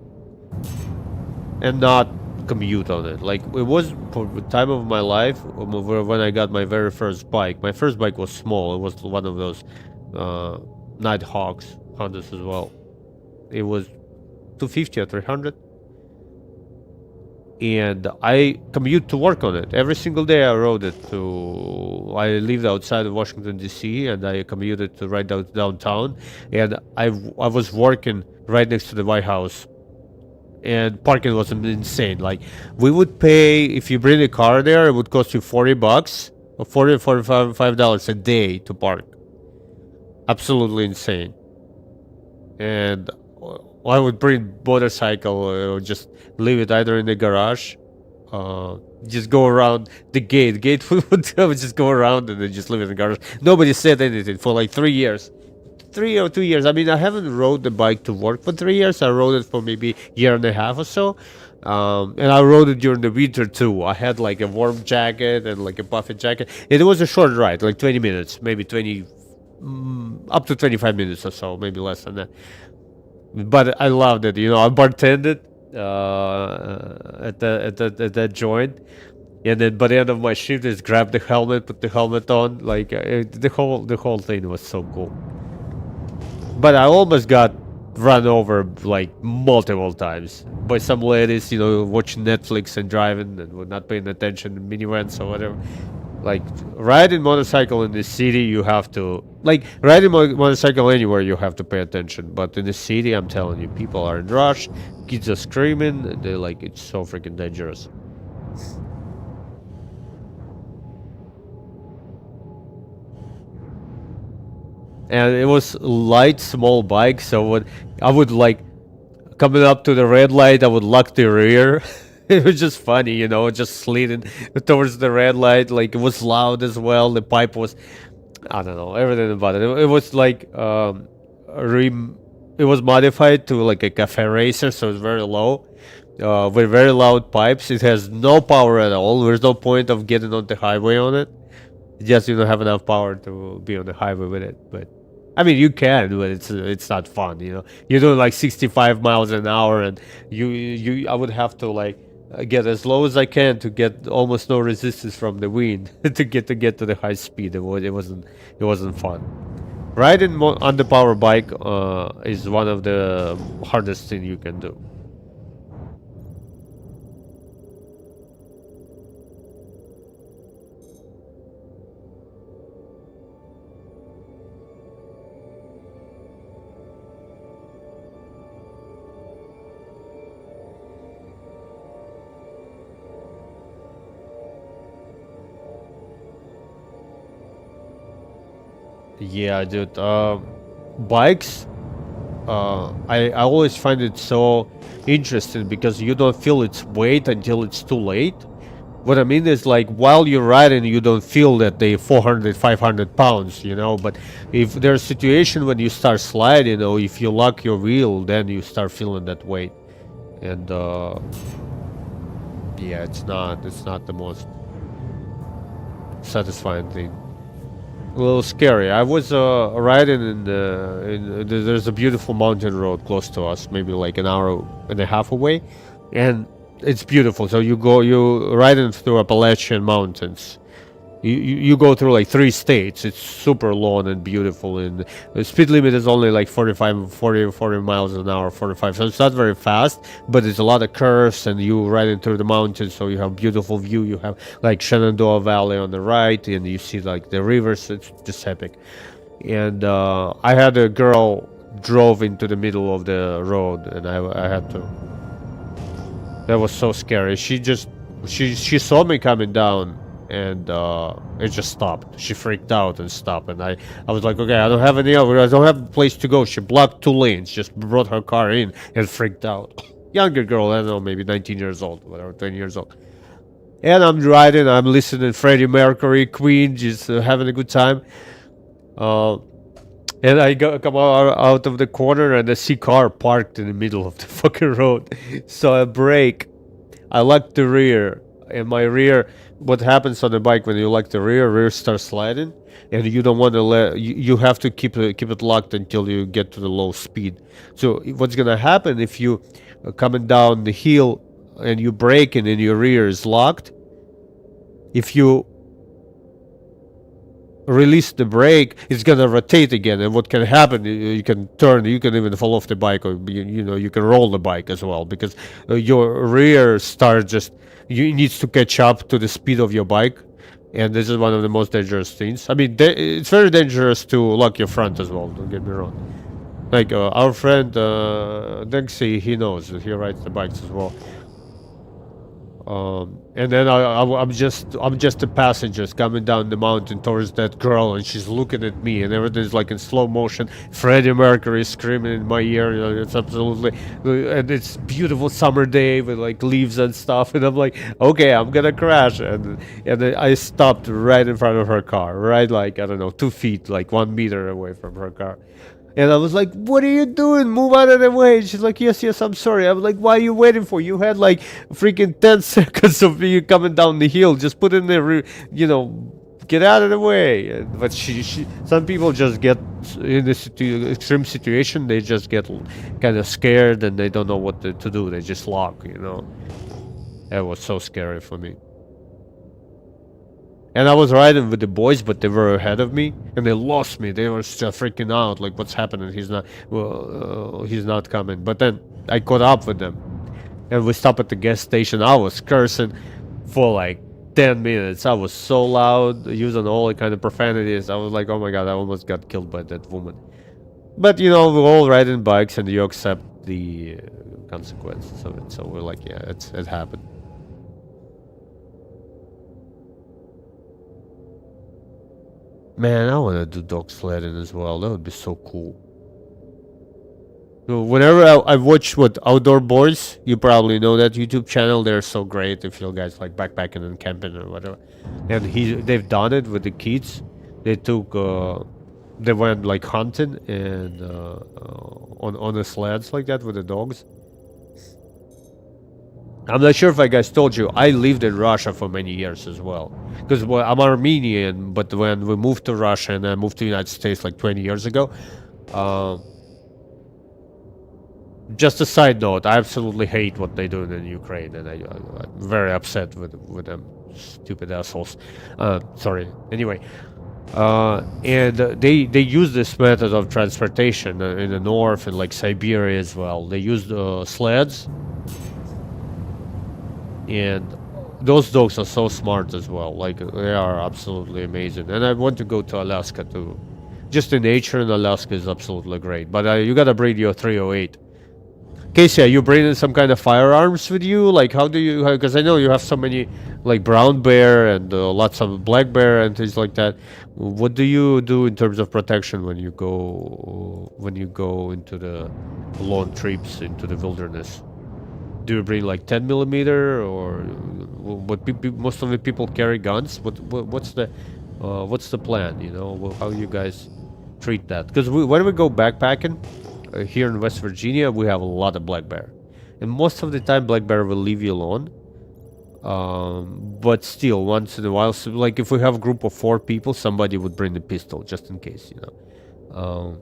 [SPEAKER 1] and not commute on it. Like, it was for the time of my life when I got my very first bike. My first bike was small. It was one of those Nighthawks Hondas as well. It was 250 or 300, and I commute to work on it every single day. I rode it to. I lived outside of Washington D.C. and I commuted to right downtown, and I was working right next to the White House. And parking was insane. Like, we would pay, if you bring a car there, it would cost you $40 or $45 a day to park. Absolutely insane. And I would bring motorcycle or just leave it either in the garage, just go around the gate would just go around and then just leave it in the garage. Nobody said anything for like 3 years. 3 or 2 years. I mean, I haven't rode the bike to work for 3 years. I rode it for maybe a year and a half or so. And I rode it during the winter too. I had like a warm jacket and like a buffet jacket. It was a short ride, like 20 minutes, maybe 20, up to 25 minutes or so, maybe less than that. But I loved it. You know, I bartended at that joint. And then by the end of my shift, just grab the helmet, put the helmet on. Like the whole thing was so cool. But I almost got run over like multiple times by some ladies, you know, watching Netflix and driving and were not paying attention in minivans or whatever. Like, riding motorcycle in the city, you have to, like, riding motorcycle anywhere, you have to pay attention. But in the city, I'm telling you, people are in rush, kids are screaming, and they're like, it's so freaking dangerous. And it was light, small bike, so I would like, coming up to the red light, I would lock the rear. It was just funny, you know, just sliding towards the red light. Like, it was loud as well. The pipe was, I don't know, everything about it. It was like, it was modified to like a cafe racer, so it's very low, with very loud pipes. It has no power at all. There's no point of getting on the highway on it. Just, you don't have enough power to be on the highway with it. But I mean, you can, but it's not fun, you know. You're doing like 65 miles an hour, and I would have to like get as low as I can to get almost no resistance from the wind to get to the high speed. It wasn't fun. Riding on the power bike is one of the hardest thing you can do. Yeah, dude. Bikes. I always find it so interesting because you don't feel its weight until it's too late. What I mean is, like, while you're riding, you don't feel that they 400, 500 pounds, you know. But if there's a situation when you start sliding, or if you lock your wheel, then you start feeling that weight. And yeah, it's not the most satisfying thing. A little scary. I was riding there's a beautiful mountain road close to us, maybe like an hour and a half away, and it's beautiful. So you riding through Appalachian Mountains. You go through like 3 states. It's super long and beautiful, and the speed limit is only like 40 miles an hour, 45. So it's not very fast, but it's a lot of curves, and you riding through the mountains, so you have beautiful view. You have like Shenandoah Valley on the right, and you see like the rivers. It's just epic. And I had a girl drove into the middle of the road, and I had to. That was so scary. She saw me coming down, and it just stopped. She freaked out and stopped, and I was like, okay, I don't have a place to go. She blocked 2 lanes, just brought her car in and freaked out. Younger girl, I don't know, maybe 19 years old, whatever, 20 years old. And I'm riding, I'm listening to Freddie Mercury, Queen, just having a good time. And I come out of the corner, and I see car parked in the middle of the fucking road. So I brake. I lock the rear, and my rear. What happens on the bike when you lock the rear starts sliding, and you don't want to let. You have to keep it locked until you get to the low speed. So what's gonna happen if you coming down the hill and you braking and your rear is locked? If you release the brake, it's gonna rotate again, and what can happen, you can turn, you can even fall off the bike, or you can roll the bike as well, because your rear starts just you needs to catch up to the speed of your bike. And this is one of the most dangerous things. I mean, it's very dangerous to lock your front as well, don't get me wrong. Like our friend Dexy, he knows, he rides the bikes as well. And then I'm just a passenger coming down the mountain towards that girl, and she's looking at me, and everything's like in slow motion. Freddie Mercury screaming in my ear. It's absolutely, and it's beautiful summer day with like leaves and stuff. And I'm like, okay, I'm gonna crash. And I stopped right in front of her car, right like, I don't know, 2 feet, like 1 meter away from her car. And I was like, what are you doing? Move out of the way. And she's like, yes, I'm sorry. I was like, why are you waiting for? You had like freaking 10 seconds of you coming down the hill. Just put in there, get out of the way. But some people just get in this extreme situation. They just get kind of scared, and they don't know what to do. They just lock, That was so scary for me. And I was riding with the boys, but they were ahead of me, and they lost me. They were still freaking out, like, what's happening? He's not coming. But then I caught up with them, and we stopped at the gas station. I was cursing for like 10 minutes. I was so loud, using all the kind of profanities. I was like, oh my god, I almost got killed by that woman. But we're all riding bikes, and you accept the consequences of it. So we're like, yeah, it happened. Man, I want to do dog sledding as well. That would be so cool. So whenever I watch Outdoor Boys, you probably know that YouTube channel. They're so great if you guys like backpacking and camping or whatever. And they've done it with the kids. They went like hunting and on the sleds like that with the dogs. I'm not sure if I guys told you, I lived in Russia for many years as well. Because I'm Armenian, but when we moved to Russia and I moved to the United States like 20 years ago, just a side note, I absolutely hate what they do in Ukraine, and I'm very upset with them, stupid assholes. Sorry. Anyway, and they use this method of transportation in the north and like Siberia as well. They use sleds. And those dogs are so smart as well. Like, they are absolutely amazing. And I want to go to Alaska too. Just the nature in Alaska is absolutely great. But you gotta breed your 308. Casey, are you bringing some kind of firearms with you? Like, how do you? Because I know you have so many, like brown bear and lots of black bear and things like that. What do you do in terms of protection when you go into the long trips into the wilderness? Do you bring like 10 millimeter or what? Most of the people carry guns. What's the plan? You know, how you guys treat that? Because when we go backpacking here in West Virginia, we have a lot of black bear, and most of the time black bear will leave you alone. But still, once in a while, so like if we have a group of 4 people, somebody would bring the pistol just in case, you know.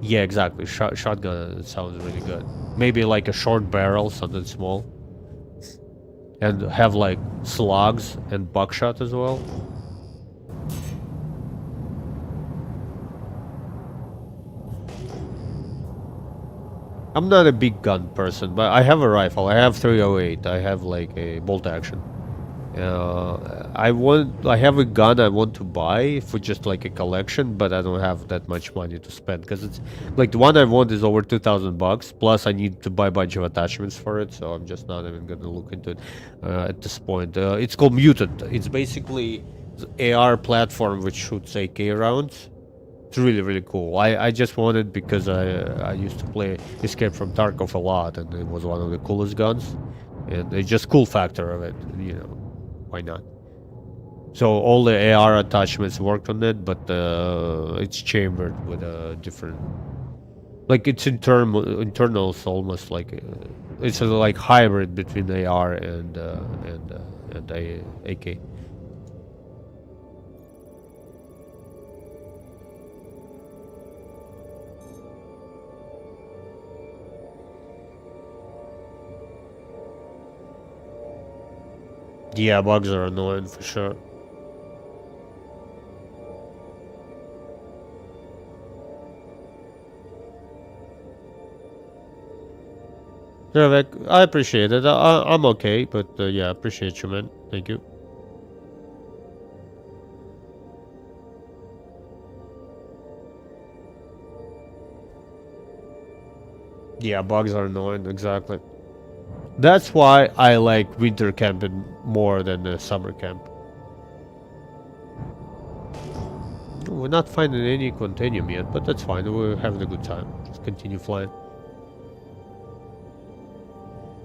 [SPEAKER 1] Yeah, exactly. Shotgun sounds really good. Maybe like a short barrel, something small, and have like slugs and buckshot as well. I'm not a big gun person, but I have a rifle. I have 308. I have like a bolt action. I have a gun I want to buy for just like a collection, but I don't have that much money to spend because it's like the one I want is over $2,000 plus I need to buy a bunch of attachments for it, so I'm just not even gonna look into it at this point. It's called Mutant. It's basically the AR platform which shoots AK rounds. It's really, really cool. I just want it because I used to play Escape from Tarkov a lot, and it was one of the coolest guns, and it's just cool factor of it, you know. Why not? So all the AR attachments worked on it, but it's chambered with a different, like it's internals, almost like it's a like hybrid between AR and AK. Yeah, bugs are annoying for sure. Yeah, Vic, I appreciate it. I'm okay, but yeah, I appreciate you, man. Thank you. Yeah, bugs are annoying, exactly. That's why I like winter camping more than the summer camp. We're not finding any continuum yet, but that's fine. We're having a good time. Just continue flying.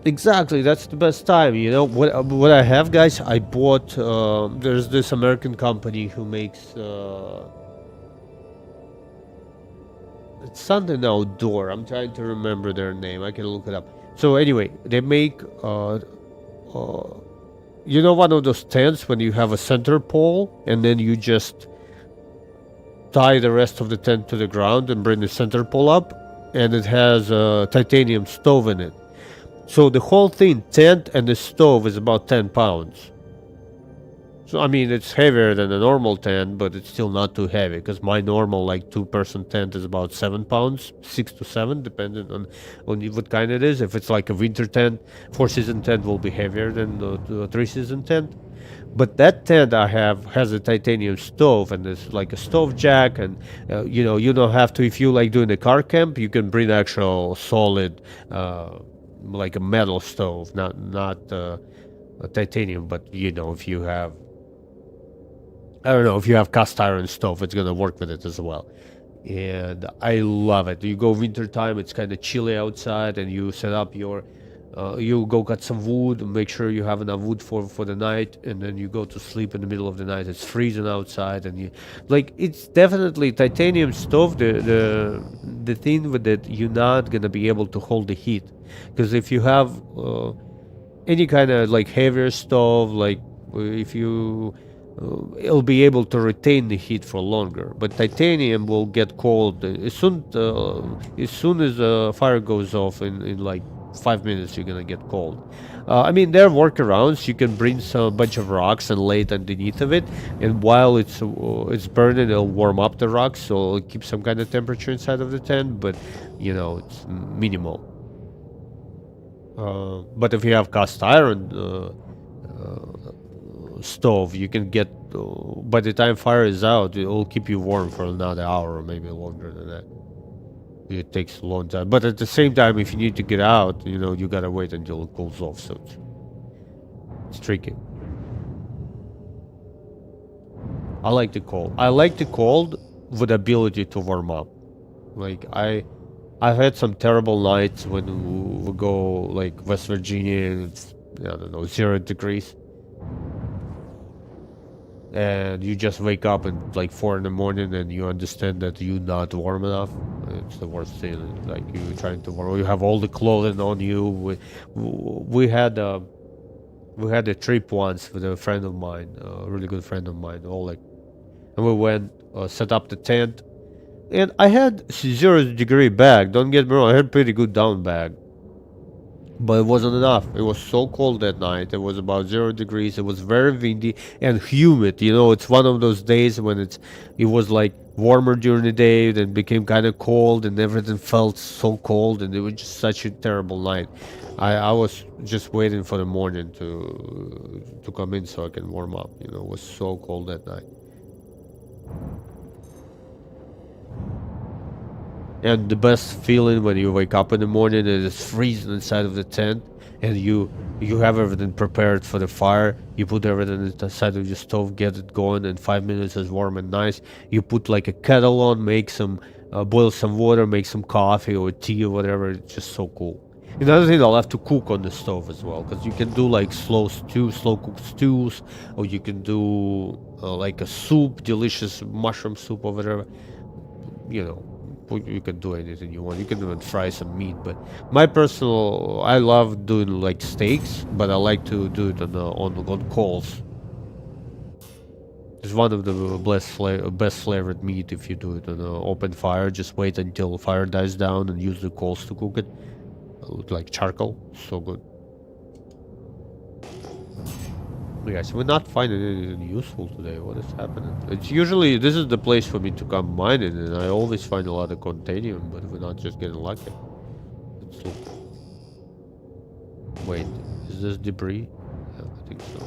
[SPEAKER 1] Exactly, that's the best time. You know what I have, guys. I bought. There's this American company who makes. It's something outdoor. I'm trying to remember their name. I can look it up. So anyway, they make. You know, one of those tents when you have a center pole and then you just tie the rest of the tent to the ground and bring the center pole up, and it has a titanium stove in it. So the whole thing, tent and the stove, is about 10 pounds. So I mean, it's heavier than a normal tent, but it's still not too heavy because my normal like 2-person tent is about 7 pounds, 6 to 7, depending on what kind it is. If it's like a winter tent, 4-season tent will be heavier than the 3-season tent. But that tent I have has a titanium stove, and it's like a stove jack, and you know, you don't have to, if you like doing a car camp, you can bring actual solid like a metal stove, not a titanium. But you know, if you have, I don't know, if you have cast iron stove, it's gonna work with it as well. And I love it. You go winter time, it's kind of chilly outside, and you set up your you go cut some wood, make sure you have enough wood for the night, and then you go to sleep in the middle of the night. It's freezing outside, and you like, it's definitely titanium stove. The thing with it, you're not gonna be able to hold the heat, because if you have any kind of like heavier stove, like if you it'll be able to retain the heat for longer, but titanium will get cold as soon as the fire goes off. In like 5 minutes you're gonna get cold. I mean, there are workarounds. You can bring some bunch of rocks and lay it underneath of it, and while it's burning, it'll warm up the rocks, so it'll keep some kind of temperature inside of the tent, but you know, it's minimal. But if you have cast iron stove, you can get by the time fire is out, it will keep you warm for another hour or maybe longer than that. it takes a long time. But at the same time, if you need to get out, you know, you gotta wait until it cools off. So it's tricky. I like the cold. I like the cold with ability to warm up. Like I've had some terrible nights when we go like West Virginia and it's, I don't know, 0 degrees. And you just wake up at like 4 in the morning and you understand that you're not warm enough. It's the worst feeling. Like you're trying to warm. You have all the clothing on you. We had a trip once with a friend of mine, a really good friend of mine. All like, and we went set up the tent. And I had 0 degree bag. Don't get me wrong. I had pretty good down bag. But it wasn't enough. It was so cold that night. It was about 0 degrees. It was very windy and humid. You know, it's one of those days when it was like warmer during the day, then became kind of cold, and everything felt so cold, and it was just such a terrible night. I was just waiting for the morning to come in so I can warm up. You know, it was so cold that night. And the best feeling when you wake up in the morning and it's freezing inside of the tent, and you have everything prepared for the fire. You put everything inside of your stove, get it going, and 5 minutes is warm and nice. You put like a kettle on, make some, boil some water, make some coffee or tea or whatever. It's just so cool. Another thing, I'll have to cook on the stove as well, because you can do like slow cooked stews, or you can do like a soup, delicious mushroom soup or whatever. You know, you can do anything you want. You can even fry some meat. But I love doing like steaks, but I like to do it on coals. It's one of the best flavored meat if you do it on an open fire. Just wait until the fire dies down and use the coals to cook it, like charcoal. So good. Guys, we're not finding anything useful today. What is happening? It's usually, this is the place for me to come mining, and I always find a lot of contanium, but we're not just getting lucky. Let's look. Wait, is this debris? Yeah, I think so.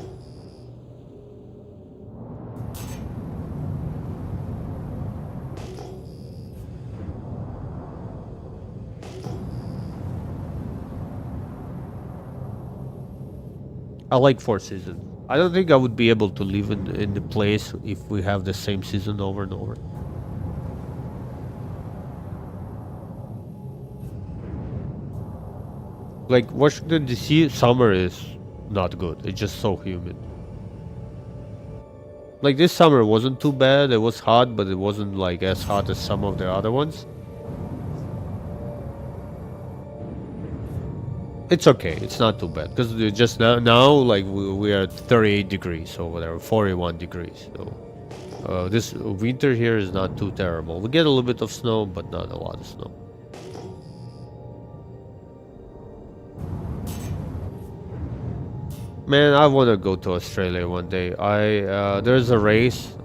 [SPEAKER 1] I like 4 seasons. I don't think I would be able to live in the place if we have the same season over and over. Like Washington DC, summer is not good. It's just so humid. Like this summer wasn't too bad. It was hot, but it wasn't like as hot as some of the other ones. It's okay. It's not too bad because just now like we are at 38 degrees or whatever, 41 degrees. So this winter here is not too terrible. We get a little bit of snow, but not a lot of snow. Man, I want to go to Australia one day. There's a race,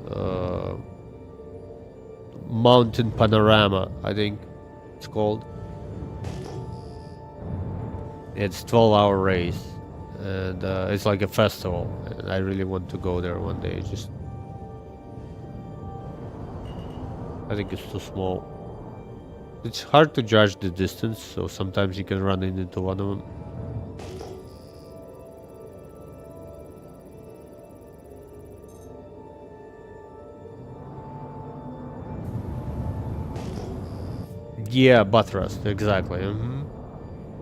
[SPEAKER 1] Mountain Panorama, I think it's called. It's 12-hour race, and it's like a festival. And I really want to go there one day. I think it's too small. It's hard to judge the distance, so sometimes you can run into one of them. Yeah, Bathurst, exactly.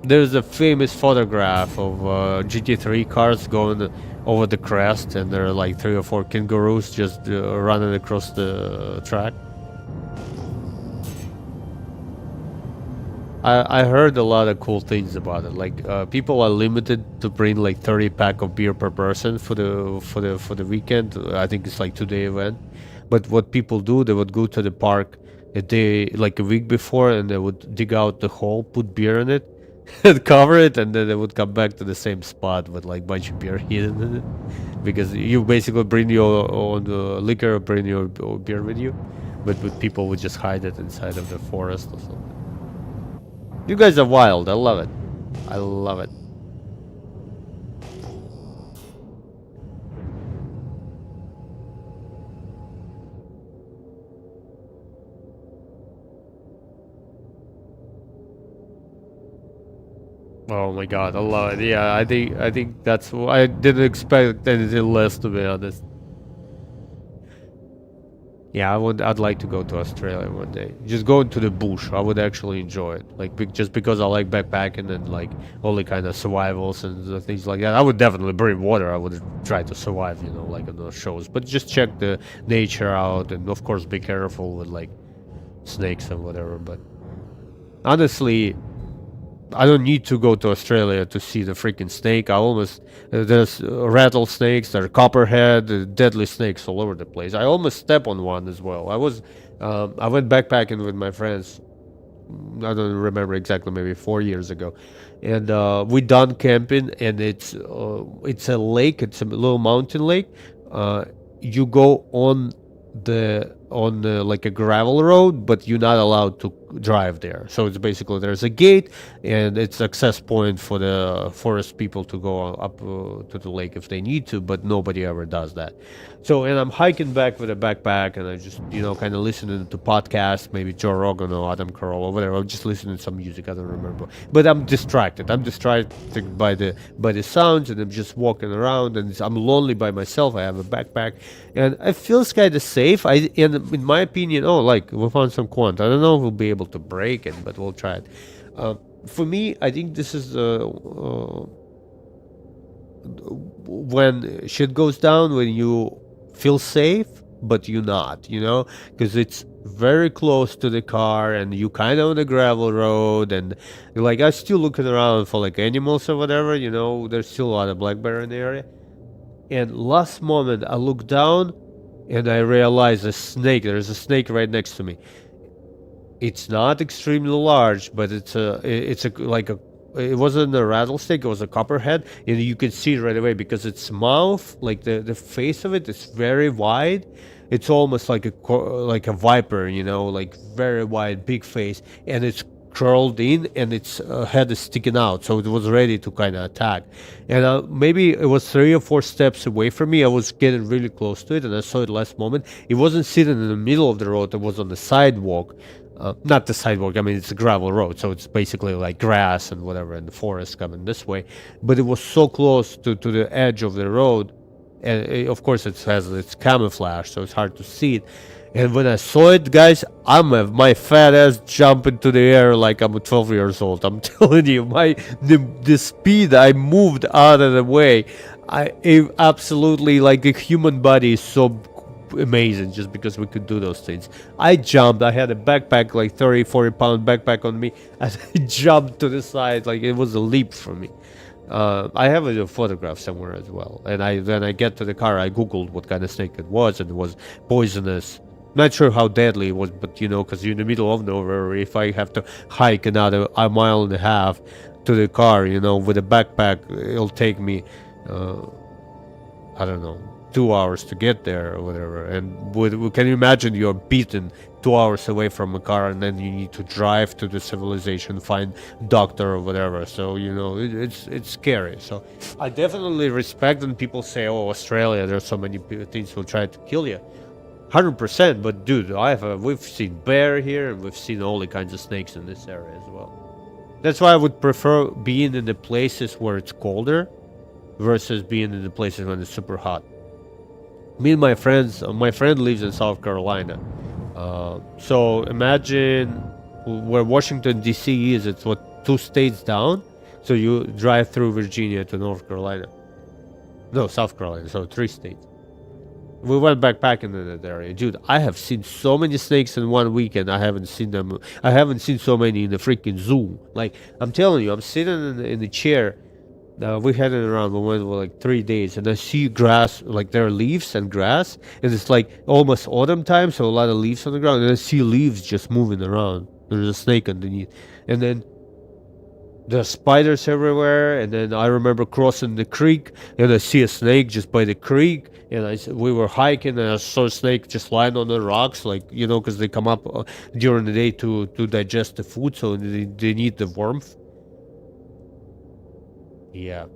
[SPEAKER 1] There's a famous photograph of GT3 cars going over the crest, and there are like 3 or 4 kangaroos just running across the track. I heard a lot of cool things about it. Like people are limited to bring like 30 pack of beer per person for the weekend. I think it's like 2-day event. But what people do, they would go to the park a day, like a week before, and they would dig out the hole, put beer in it, and cover it, and then they would come back to the same spot with like bunch of beer hidden in it. Because you basically bring your own liquor, bring your beer with you, but people would just hide it inside of the forest or something. You guys are wild. I love it. I love it. Oh my god, I love it. Yeah, I think that's I didn't expect anything less, to be honest. Yeah, I'd like to go to Australia one day. Just go into the bush. I would actually enjoy it. Like just because I like backpacking and like all the kind of survivals and things like that. I would definitely bring water. I would try to survive, like on those shows. But just check the nature out, and of course be careful with like snakes and whatever. But honestly, I don't need to go to Australia to see the freaking snake. There's rattlesnakes, there are copperhead, deadly snakes all over the place. I almost step on one as well. I went backpacking with my friends. I don't remember exactly, maybe 4 years ago, and we done camping, and it's a lake. It's a little mountain lake. Uh, you go on like a gravel road, but you're not allowed to drive there. So it's basically there's a gate, and it's access point for the forest people to go up to the lake if they need to, but nobody ever does that. So, and I'm hiking back with a backpack, and I just kind of listening to podcasts, maybe Joe Rogan or Adam Carolla or whatever. I'm just listening to some music, I don't remember, but I'm distracted. I'm distracted by the sounds, and I'm just walking around, and I'm lonely by myself. I have a backpack, and it feels kind of safe. And in my opinion, like we found some quant. I don't know if we'll be able to break it, but we'll try it. For me, I think this is when shit goes down, when you feel safe, but you're not, because it's very close to the car, and you kind of on the gravel road, and like I'm still looking around for like animals or whatever. There's still a lot of black bear in the area. And last moment, I look down, and I realize there's a snake right next to me. It's not extremely large, but it wasn't a rattlesnake, it was a copperhead, and you can see it right away because its mouth, like the face of it, is very wide. It's almost like a viper, like very wide, big face, and it's curled in, and its head is sticking out, so it was ready to kind of attack. And maybe it was 3 or 4 steps away from me. I was getting really close to it, and I saw it last moment. It wasn't sitting in the middle of the road, it was on the sidewalk. Not the sidewalk, I mean, it's a gravel road, so it's basically like grass and whatever, and the forest coming this way. But it was so close to the edge of the road, and of course it's camouflage, so it's hard to see it. And when I saw it, guys, my fat ass jumped into the air like I'm 12 years old. I'm telling you, the speed I moved out of the way, it absolutely, like, the human body is so amazing just because we could do those things. I jumped. I had a backpack, like 30-40 pound backpack on me, and I jumped to the side like it was a leap for me. I have a photograph somewhere as well, and when I get to the car, I googled what kind of snake it was, and it was poisonous. Not sure how deadly it was, but because you're in the middle of nowhere, if I have to hike another a mile and a half to the car, with a backpack, it'll take me, I don't know, 2 hours to get there or whatever. And can you imagine you're beaten 2 hours away from a car, and then you need to drive to the civilization, find doctor or whatever. So it's scary. So I definitely respect when people say, "Oh, Australia, there's so many things will try to kill you." 100%, but dude, we've seen bear here, and we've seen all the kinds of snakes in this area as well. That's why I would prefer being in the places where it's colder versus being in the places when it's super hot. Me and my friend lives in South Carolina. So imagine where Washington DC is. It's 2 states down. So you drive through Virginia to North Carolina. No, South Carolina. So 3 states. We went backpacking in that area. Dude, I have seen so many snakes in one weekend. I haven't seen so many in the freaking zoo. Like, I'm telling you, I'm sitting in the chair. We had it around. We went for like 3 days, and I see grass, like there are leaves and grass, and it's like almost autumn time, so a lot of leaves on the ground, and I see leaves just moving around. There's a snake underneath, and then there's spiders everywhere. And then I remember crossing the creek, and I see a snake just by the creek, and we were hiking, and I saw a snake just lying on the rocks, like, because they come up during the day to digest the food, so they need the warmth. Yeah.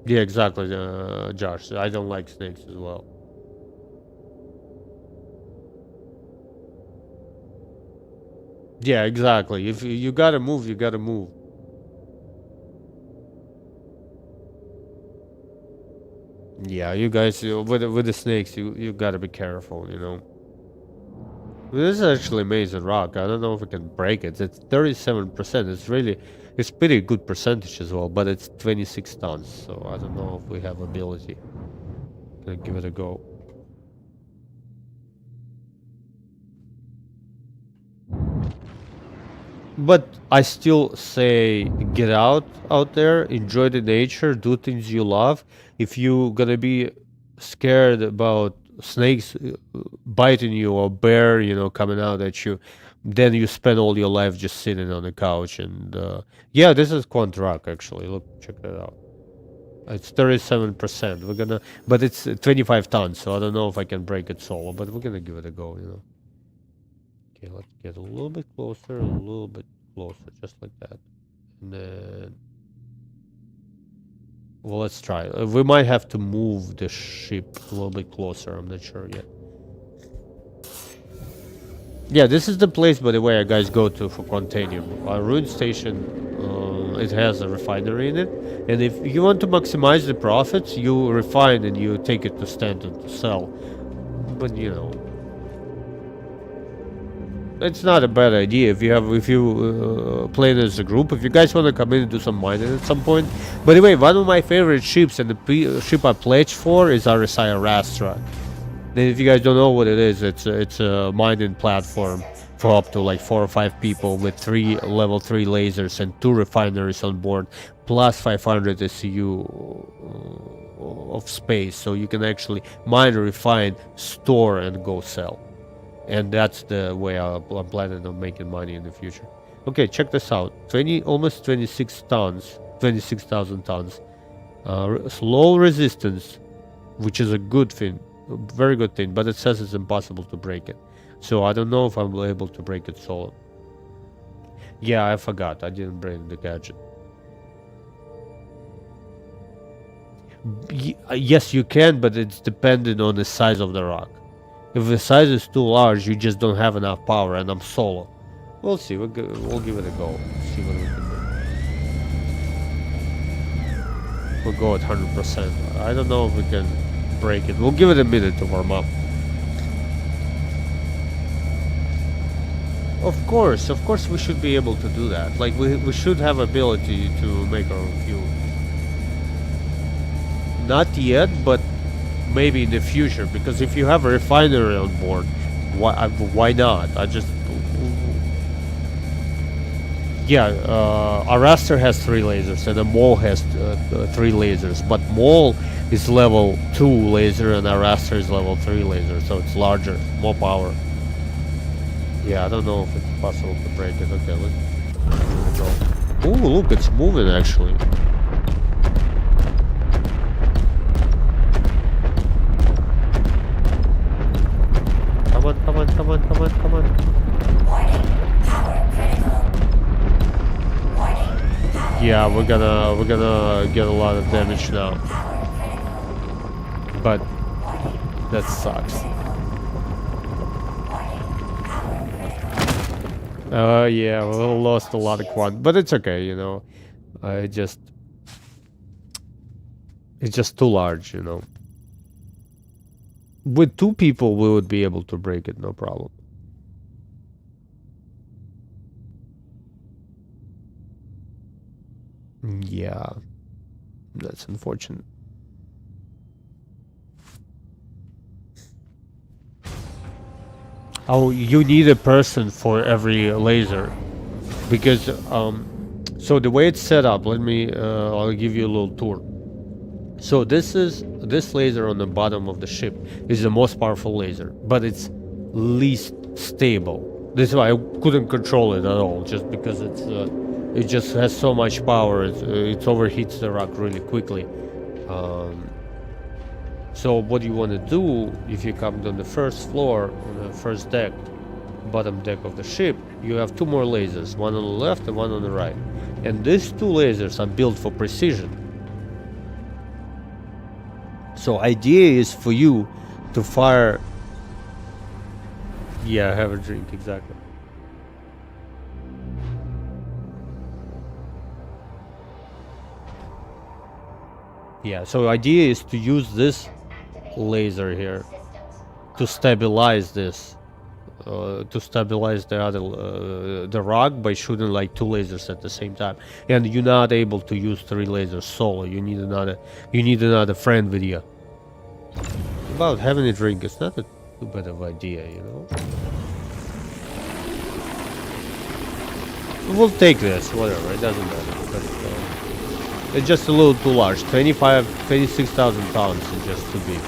[SPEAKER 1] Yeah, exactly, Josh. I don't like snakes as well. Yeah, exactly. If you gotta move, you gotta move. Yeah, you guys with the snakes, you gotta be careful, you know. This is actually amazing rock. I don't know if we can break it. It's 37%. It's pretty good percentage as well, but it's 26 tons, so I don't know if we have ability. Gonna give it a go. But I still say get out there, enjoy the nature, do things you love. If you gonna be scared about snakes biting you or bear, you know, coming out at you, then you spend all your life just sitting on the couch. And yeah, this is quant rock actually. Look, check that out. It's 37%. But it's 25 tons, so I don't know if I can break it solo. But we're gonna give it a go, you know. Okay, let's get a little bit closer, a little bit closer, just like that. And then... Well, let's try. We might have to move the ship a little bit closer, I'm not sure yet. Yeah, this is the place, by the way, guys go to for Quantanium. Our Ruin Station, it has a refinery in it. And if you want to maximize the profits, you refine and you take it to Stanton to sell. But, you know... It's not a bad idea if you play it as a group. If you guys want to come in and do some mining at some point. By the way, one of my favorite ships and the ship I pledged for is RSI Rastra. And if you guys don't know what it is, it's a mining platform for up to like 4 or 5 people with 3 level 3 lasers and 2 refineries on board, plus 500 SCU of space, so you can actually mine, refine, store, and go sell. And that's the way I'm planning on making money in the future. Okay, check this out. Almost 26 tons, 26,000 tons. Slow resistance, which is a good thing, a very good thing, but it says it's impossible to break it. So I don't know if I'm able to break it solo. Yeah, I forgot. I didn't bring the gadget. Yes, you can, but it's dependent on the size of the rock. If the size is too large, you just don't have enough power, and I'm solo. We'll see. We'll give it a go. See what we can do. We'll go at 100%. I don't know if we can break it. We'll give it a minute to warm up. Of course we should be able to do that. Like, we should have ability to make our own fuel. Not yet, but maybe in the future, because if you have a refinery on board, why not? Yeah, Araster has 3 lasers and the Mole has 3 lasers, but Mole is level 2 laser and Araster is level 3 laser, so it's larger, more power. Yeah, I don't know if it's possible to break it. Okay, let's go. Ooh, look, it's moving actually. Come on.
[SPEAKER 5] Warning. Power critical. Warning. Power
[SPEAKER 1] Yeah, we're gonna get a lot of damage now. But that sucks. Yeah, we lost a lot of quant, but it's okay, you know. It's just too large, you know. With 2 people, we would be able to break it, no problem. Yeah, that's unfortunate. Oh, you need a person for every laser, because so the way it's set up, I'll give you a little tour. So this laser on the bottom of the ship is the most powerful laser, but it's least stable. This is why I couldn't control it at all, just because it just has so much power. It overheats the rock really quickly. So what you want to do, if you come on the first floor, on the first deck, bottom deck of the ship, you have 2 more lasers, one on the left and one on the right. And these 2 lasers are built for precision. So idea is for you to fire... Yeah, have a drink, exactly. Yeah, so idea is to use this laser here to stabilize this. To stabilize the other the rock by shooting like 2 lasers at the same time, and you're not able to use 3 lasers solo. You need another friend with you. About having a drink, it's not a too bad of idea, you know. We'll take this, whatever, it doesn't matter. But, it's just a little too large. 26,000 pounds is just too big.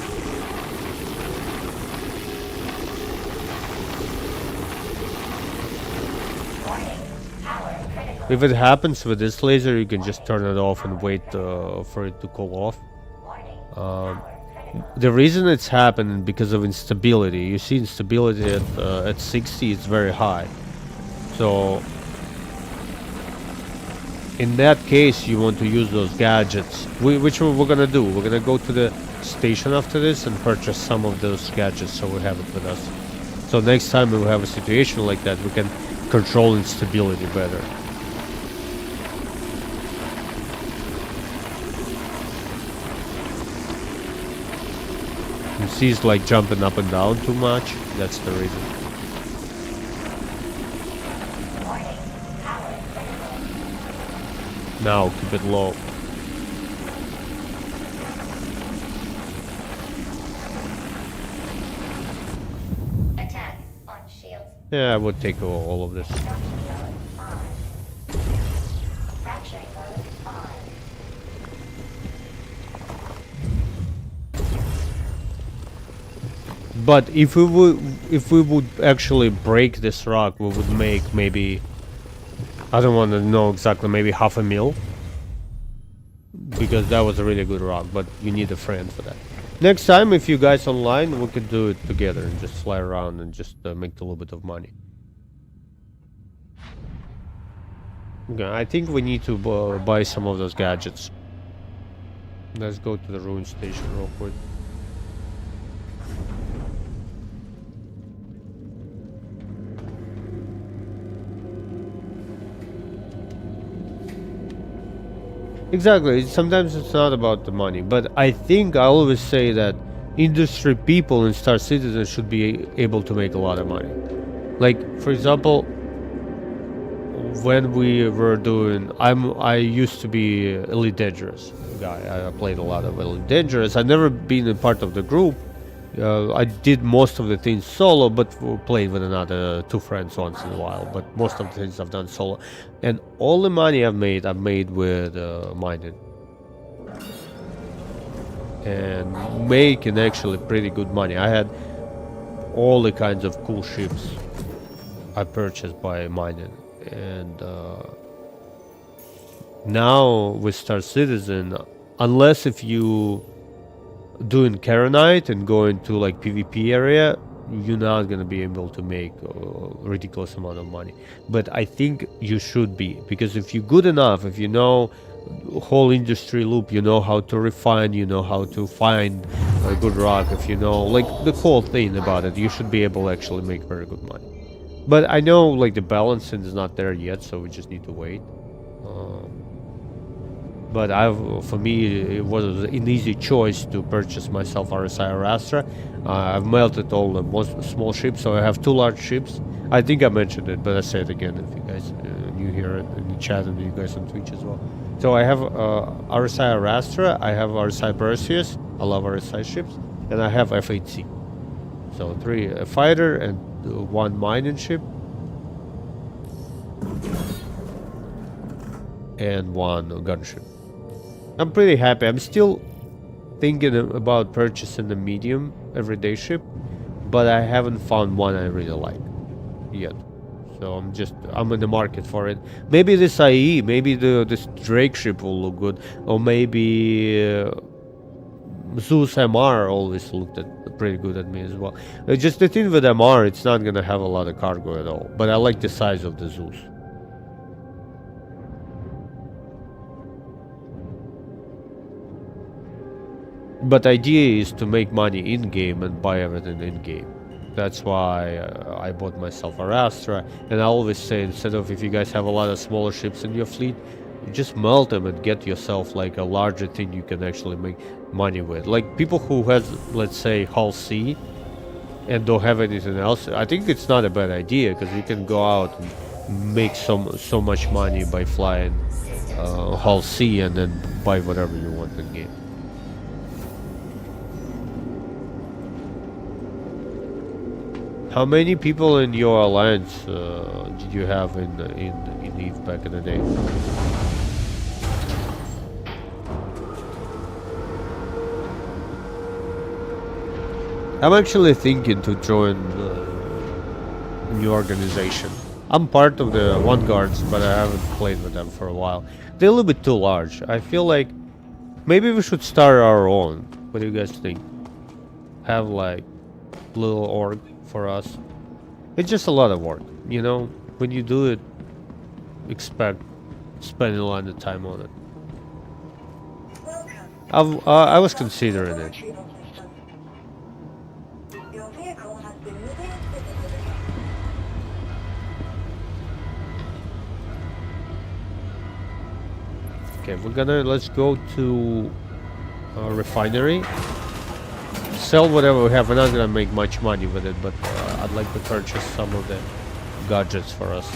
[SPEAKER 1] If it happens with this laser, you can just turn it off and wait for it to cool off. The reason it's happening because of instability. You see instability at 60, it's very high. So in that case, you want to use those gadgets, which we're gonna do. We're gonna go to the station after this and purchase some of those gadgets so we have it with us. So next time we have a situation like that, we can control instability better. You see it's like jumping up and down too much. That's the reason. Now keep it low.
[SPEAKER 5] Attack on shields.
[SPEAKER 1] Yeah, I would take all of this.
[SPEAKER 5] Fracturing mode on.
[SPEAKER 1] But if we would actually break this rock, we would make maybe, I don't want to know exactly, maybe half a mil, because that was a really good rock. But you need a friend for that. Next time, if you guys online, we could do it together and just fly around and just make a little bit of money. Okay, I think we need to buy some of those gadgets. Let's go to the ruin station real quick. Exactly. Sometimes it's not about the money, but I think I always say that industry people and Star Citizen should be able to make a lot of money. Like, for example, when we were doing, I used to be Elite Dangerous guy. I played a lot of Elite Dangerous. I've never been a part of the group. I did most of the things solo, but played with another 2 friends once in a while. But most of the things I've done solo, and all the money I've made with mining, and making actually pretty good money. I had all the kinds of cool ships I purchased by mining, and now with Star Citizen, unless if you doing Karenite and going to like PvP area, you're not gonna be able to make a ridiculous amount of money. But I think you should be, because if you're good enough, if you know whole industry loop, you know how to refine, you know how to find a good rock, if you know like the whole thing about it, you should be able to actually make very good money. But I know like the balancing is not there yet, so we just need to wait. But for me, it was an easy choice to purchase myself RSI or Astra. I've melted all the most small ships, so I have 2 large ships. I think I mentioned it, but I say it again if you guys new here in the chat and you guys on Twitch as well. So I have RSI or Astra, I have RSI Perseus, I love RSI ships, and I have F8C. So 3 fighter and 1 mining ship. And 1 gunship. I'm pretty happy. I'm still thinking about purchasing a medium everyday ship, but I haven't found one I really like yet. So I'm in the market for it. Maybe this IE, maybe this Drake ship will look good, or maybe Zeus MR always looked pretty good at me as well. Just the thing with MR, it's not gonna have a lot of cargo at all, but I like the size of the Zeus. But the idea is to make money in-game and buy everything in-game. That's why I bought myself a Astra. And I always say, instead of, if you guys have a lot of smaller ships in your fleet, You just melt them and get yourself like a larger thing you can actually make money with. Like people who has, let's say, hull C and don't have anything else, I think it's not a bad idea because you can go out and make so much money by flying hull C and then buy whatever you want in game. How many people in your alliance did you have in Eve back in the day? I'm actually thinking to join a new organization. I'm part of the Vanguards, but I haven't played with them for a while. They're a little bit too large. I feel like maybe we should start our own. What do you guys think? Have like little org for us. It's just a lot of work, you know? When you do it, expect spending a lot of time on it.
[SPEAKER 3] Welcome.
[SPEAKER 1] I was considering it.
[SPEAKER 3] Retrieval system. Your vehicle has been moving physically.
[SPEAKER 1] Okay, let's go to refinery. Sell whatever we have. We're not gonna make much money with it, but I'd like to purchase some of the gadgets for us.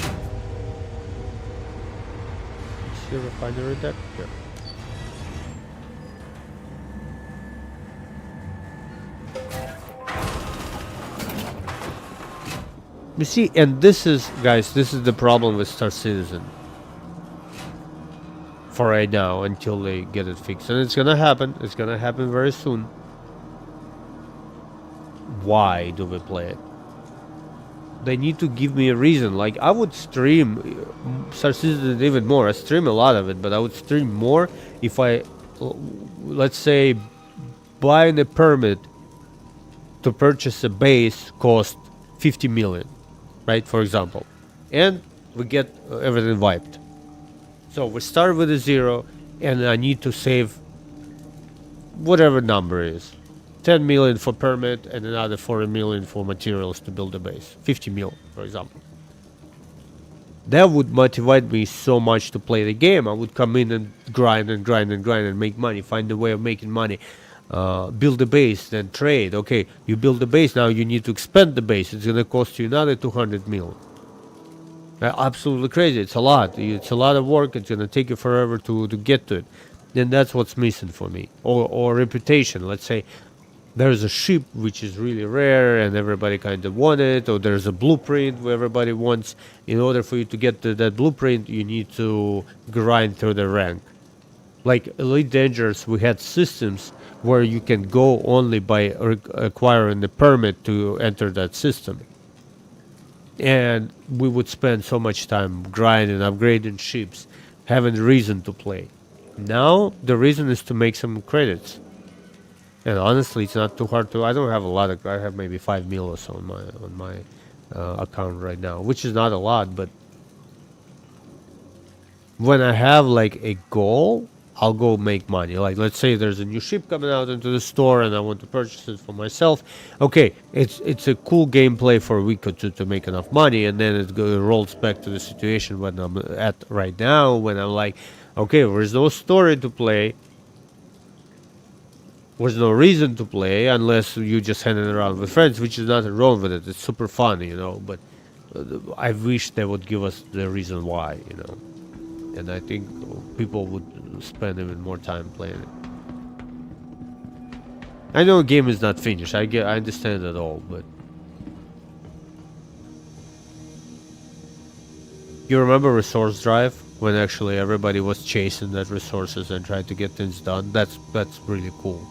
[SPEAKER 1] See a refinery deck? Here. You see, and this is, guys, this is the problem with Star Citizen. For right now, until they get it fixed. And it's gonna happen. It's gonna happen very soon. Why do we play it? They need to give me a reason. Like, I would stream Star Citizen even more. I stream a lot of it, but I would stream more if I, let's say, buying a permit to purchase a base cost 50 million, right? For example. And we get everything wiped. So we start with a 0, and I need to save whatever number is. 10 million for permit and another 40 million for materials to build a base. 50 million, for example. That would motivate me so much to play the game. I would come in and grind and grind and grind and make money, find a way of making money. Build a base, then trade. Okay, you build the base, now you need to expand the base. It's going to cost you another 200 million. Absolutely crazy. It's a lot. It's a lot of work. It's gonna take you forever to get to it. Then that's what's missing for me. Or reputation. Let's say there's a ship which is really rare and everybody kind of want it, or there's a blueprint where everybody wants. In order for you to get to that blueprint, you need to grind through the rank. Like Elite Dangerous, we had systems where you can go only by acquiring the permit to enter that system. And we would spend so much time grinding, upgrading ships, having reason to play. Now the reason is to make some credits. And honestly, it's not too hard to. I don't have a lot of. I have maybe 5 mil or so on my account right now, which is not a lot. But when I have like a goal, I'll go make money. Like, let's say there's a new ship coming out into the store and I want to purchase it for myself. Okay, it's a cool gameplay for a week or two to make enough money, and then it rolls back to the situation when I'm at right now, when I'm like, okay, there's no story to play. There's no reason to play unless you just hanging around with friends, which is nothing wrong with it. It's super fun, you know, but I wish they would give us the reason why, you know. And I think people would spend even more time playing it. I know a game is not finished. I understand it all, but you remember Resource Drive when actually everybody was chasing that resources and trying to get things done? That's really cool.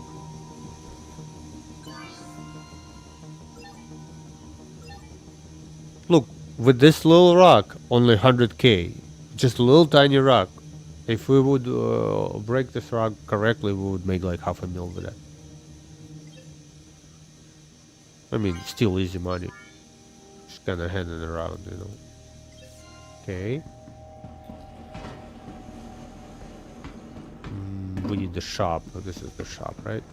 [SPEAKER 1] Look, with this little rock, only 100k. Just a little tiny rock. If we would break this rock correctly, we would make like $500,000 with that. I mean, still easy money. Just kind of handing it around, you know. Okay. We need the shop. Oh, this is the shop, right?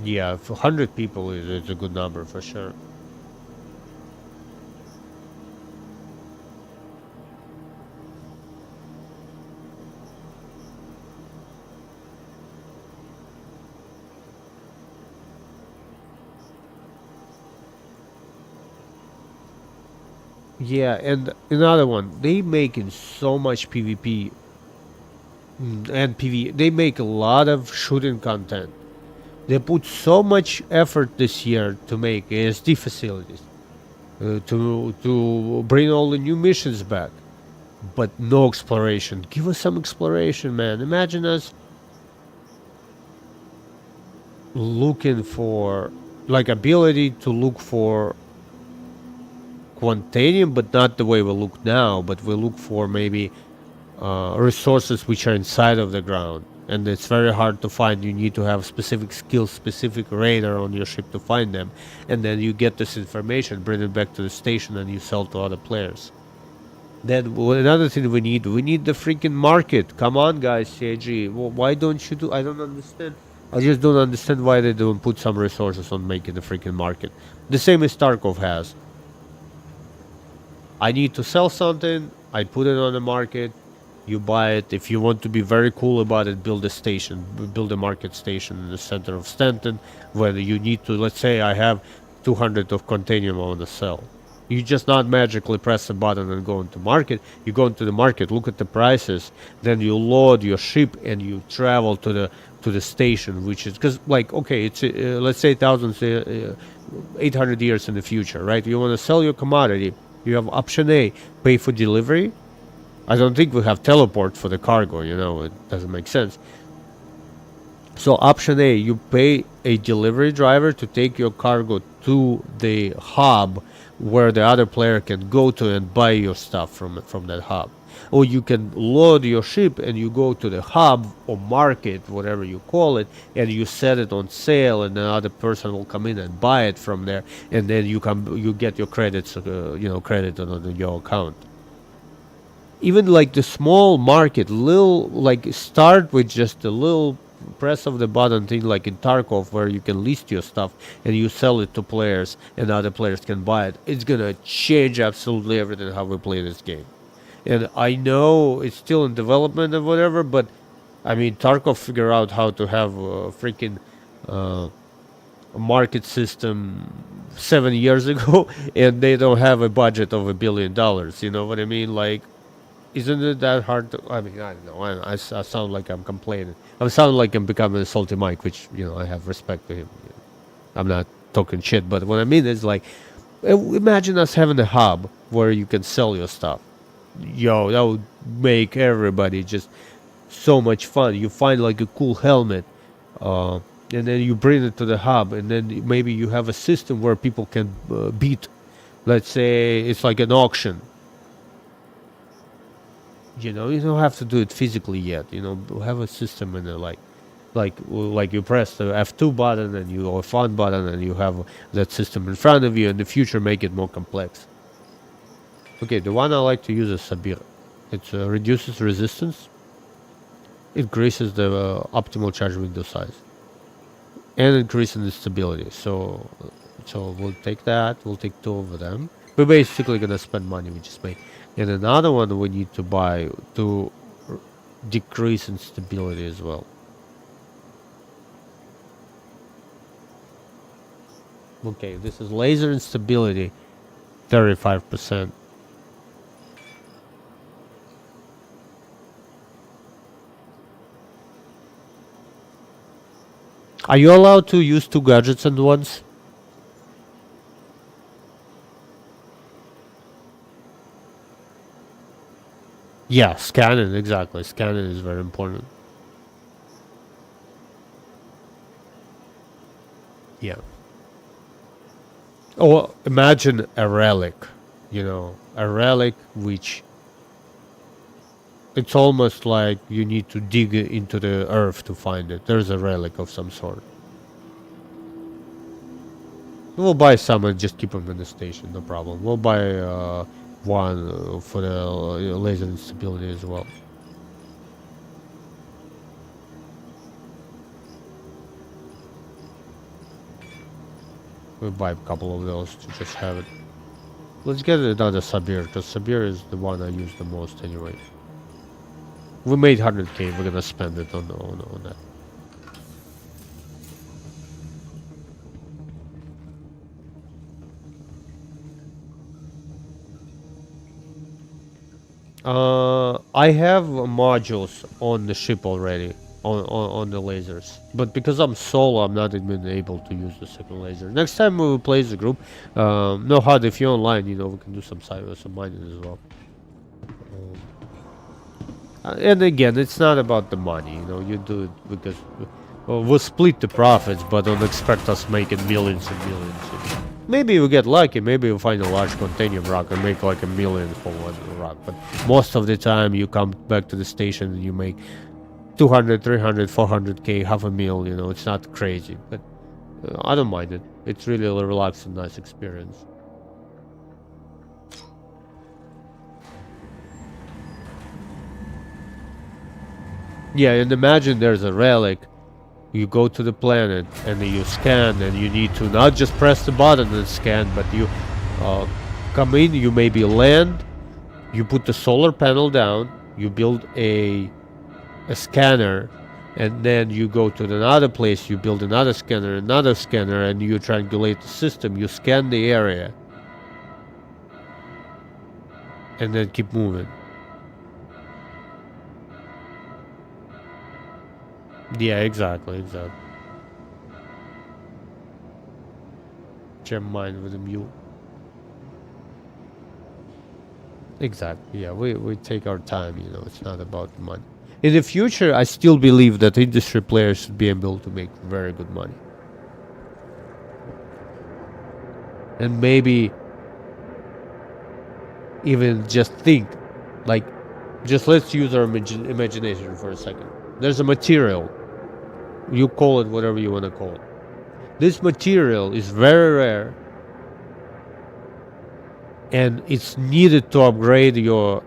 [SPEAKER 1] Yeah, for 100 people is a good number for sure. Yeah, and another one, they making so much PvP and PvE. They make a lot of shooting content. They put so much effort this year to make ASD facilities, to bring all the new missions back, but no exploration. Give us some exploration, man. Imagine us looking for like ability to look for quantanium, but not the way we look now, but we look for maybe resources which are inside of the ground, and it's very hard to find. You need to have specific skills, specific radar on your ship to find them, and then you get this information, bring it back to the station, and you sell to other players. Then another thing we need the freaking market. Come on, guys, CIG. Why don't you do? I don't understand. I just don't understand why they don't put some resources on making the freaking market. The same as Tarkov has. I need to sell something. I put it on the market. You buy it. If you want to be very cool about it, build a station, build a market station in the center of Stanton, where you need to. Let's say I have 200 of container I want to sell. You just not magically press a button and go into market. You go into the market, look at the prices, then you load your ship and you travel to the station, which is because like okay, it's let's say 800 years in the future, right? You want to sell your commodity. You have option A, pay for delivery. I don't think we have teleport for the cargo, it doesn't make sense. So option A, you pay a delivery driver to take your cargo to the hub where the other player can go to and buy your stuff from that hub. Or you can load your ship and you go to the hub or market, whatever you call it, and you set it on sale, and another person will come in and buy it from there, and then you get your credits, credit on your account. Even like the small market, start with just a little press of the button thing like in Tarkov, where you can list your stuff and you sell it to players and other players can buy it. It's gonna change absolutely everything how we play this game. And I know it's still in development and whatever, but I mean Tarkov figured out how to have a freaking market system 7 years ago, and they don't have a budget of $1 billion. You know what I mean? Like, isn't it that hard to? I mean, I don't know. I sound like I'm complaining. I sound like I'm becoming a salty Mike, which I have respect to him. I'm not talking shit, but what I mean is like, imagine us having a hub where you can sell your stuff. Yo, that would make everybody just so much fun. You find like a cool helmet, and then you bring it to the hub, and then maybe you have a system where people can beat. Let's say it's like an auction. You don't have to do it physically yet. Have a system in there, like you press the F2 button and or F1 button, and you have that system in front of you. In the future, make it more complex. Okay, the one I like to use is Sabir. It reduces resistance, increases the optimal charge window size, and increases the stability. So we'll take that. We'll take two of them. We're basically gonna spend money we just made. And another one we need to buy to decrease in stability as well. Okay, this is laser instability, 35%. Are you allowed to use two gadgets at once? Yeah, scanning, exactly. Scanning is very important. Yeah. Oh, imagine a relic, a relic which it's almost like you need to dig into the earth to find it. There's a relic of some sort. We'll buy some and just keep them in the station, no problem. We'll buy one for the laser instability as well. We'll buy a couple of those to just have it. Let's get another Sabir, because Sabir is the one I use the most anyway. We made 100k, we're gonna spend it on that. I have modules on the ship already, on the lasers. But because I'm solo, I'm not even able to use the second laser. Next time we will play as a group, no hard, if you're online, you know, we can do some mining as well. And again, it's not about the money, you know, you do it because we'll split the profits, but don't expect us making millions and millions. You know. Maybe we get lucky, maybe we find a large container rock and make like $1 million for one rock, but most of the time you come back to the station and you make 200, 300, 400k, half a mil, you know, it's not crazy, but I don't mind it. It's really a relaxing, nice experience. Yeah, and imagine there's a relic. You go to the planet and you scan, and you need to not just press the button and scan, but you come in, you maybe land, you put the solar panel down, you build a scanner, and then you go to another place, you build another scanner, and you triangulate the system, you scan the area, and then keep moving. Yeah, exactly. Gem mine with a mule. Exactly, yeah, we take our time, you know, it's not about money. In the future, I still believe that industry players should be able to make very good money. And maybe even just think, like, just let's use our imagination for a second. There's a material. You call it whatever you want to call it. This material is very rare, and it's needed to upgrade your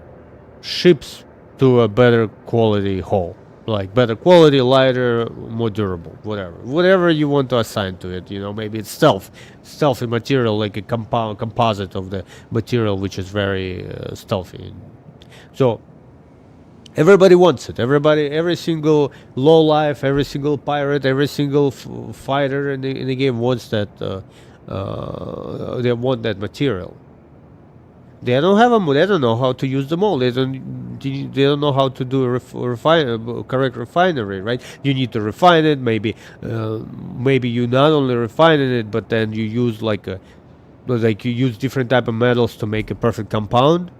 [SPEAKER 1] ships to a better quality hull, like better quality, lighter, more durable, whatever you want to assign to it. You know, maybe it's stealthy material, like a composite of the material, which is very stealthy. So everybody wants it. Every single low life, every single pirate, every single fighter in the game wants that. They want that material. They don't have them. They don't know how to use them all. They don't know how to do a correct refinery, right? You need to refine it. Maybe you not only refining it, but then you use you use different type of metals to make a perfect compound.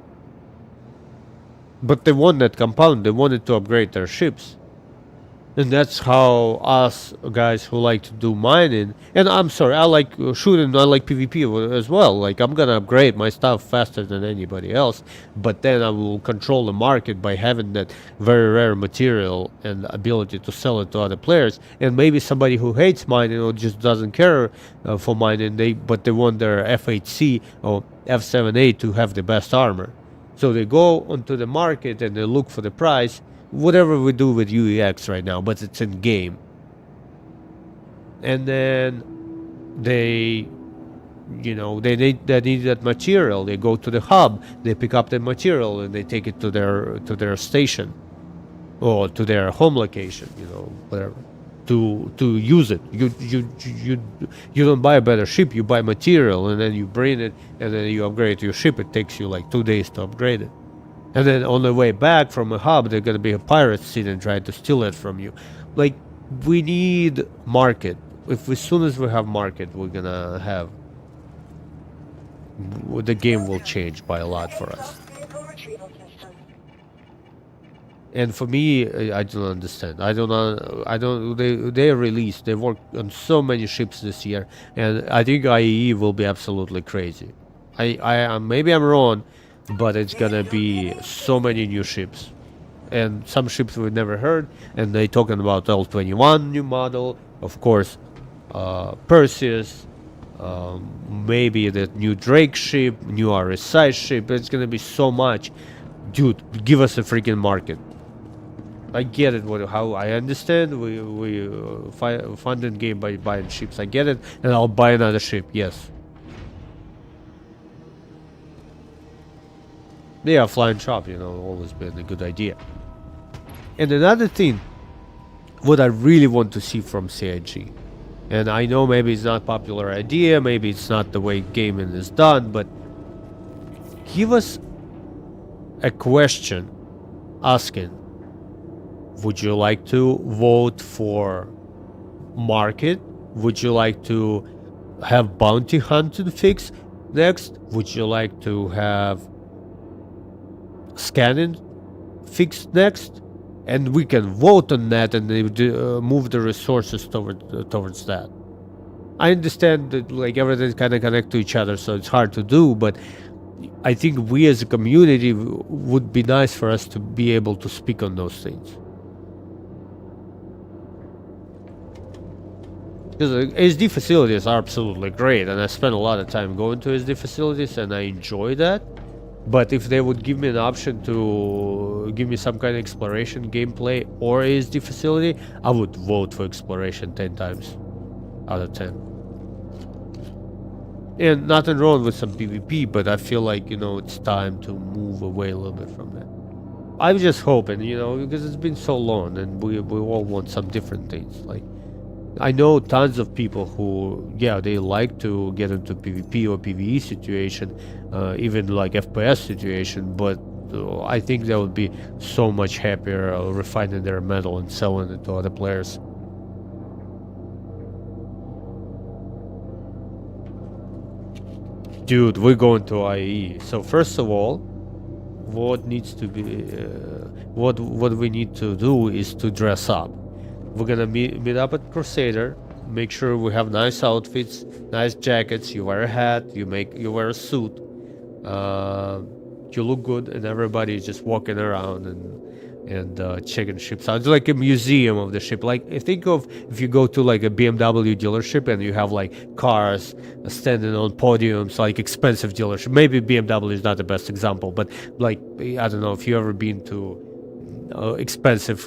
[SPEAKER 1] But they want that compound. They wanted to upgrade their ships. And that's how us guys who like to do mining, and I'm sorry, I like shooting, I like PvP as well. Like, I'm gonna upgrade my stuff faster than anybody else, but then I will control the market by having that very rare material and ability to sell it to other players. And maybe somebody who hates mining or just doesn't care for mining, but they want their F8C or F7A to have the best armor. So they go onto the market and they look for the price. Whatever we do with UEX right now, but it's in game. And then they need that material. They go to the hub, they pick up the material, and they take it to their station or to their home location, you know, whatever, to use it. You don't buy a better ship, you buy material, and then you bring it, and then you upgrade your ship. It takes you like 2 days to upgrade it. And then on the way back from a hub, there's gonna be a pirate scene and try to steal it from you. Like, we need market. As soon as we have market, we're gonna have the game will change by a lot for us. And for me, I don't understand. I don't. They released. They worked on so many ships this year, and I think IEE will be absolutely crazy. Maybe I'm wrong, but it's gonna be so many new ships, and some ships we've never heard, and they talking about L21 new model, of course, Perseus, maybe the new Drake ship, new RSI ship. It's gonna be so much. Dude, give us a freaking market. I get it. How I understand. We fund in game by buying ships. I get it, and I'll buy another ship. Yes. Yeah, flying shop. Always been a good idea. And another thing, what I really want to see from CIG, and I know maybe it's not a popular idea, maybe it's not the way gaming is done, but give us a question asking, would you like to vote for market? Would you like to have bounty hunting fix next? Would you like to have scanning fixed next? And we can vote on that and move the resources towards that. I understand that like everything's kind of connected to each other, so it's hard to do, but I think we as a community would be nice for us to be able to speak on those things. Because SD facilities are absolutely great, and I spend a lot of time going to SD facilities, and I enjoy that. But if they would give me an option to give me some kind of exploration gameplay or ASD facility, I would vote for exploration 10 times out of 10. And nothing wrong with some PvP, but I feel like, it's time to move away a little bit from that. I'm just hoping, because it's been so long and we all want some different things. Like, I know tons of people who, they like to get into PvP or PvE situation, even like FPS situation, but I think they would be so much happier refining their metal and selling it to other players. Dude, we're going to IE. So first of all, what needs to be, what we need to do is to dress up. We're gonna meet up at Crusader. Make sure we have nice outfits, nice jackets. You wear a hat. You wear a suit. You look good, and everybody is just walking around and checking ships out. It's like a museum of the ship. Like think of if you go to like a BMW dealership and you have like cars standing on podiums, like expensive dealership. Maybe BMW is not the best example, but like I don't know if you ever been to expensive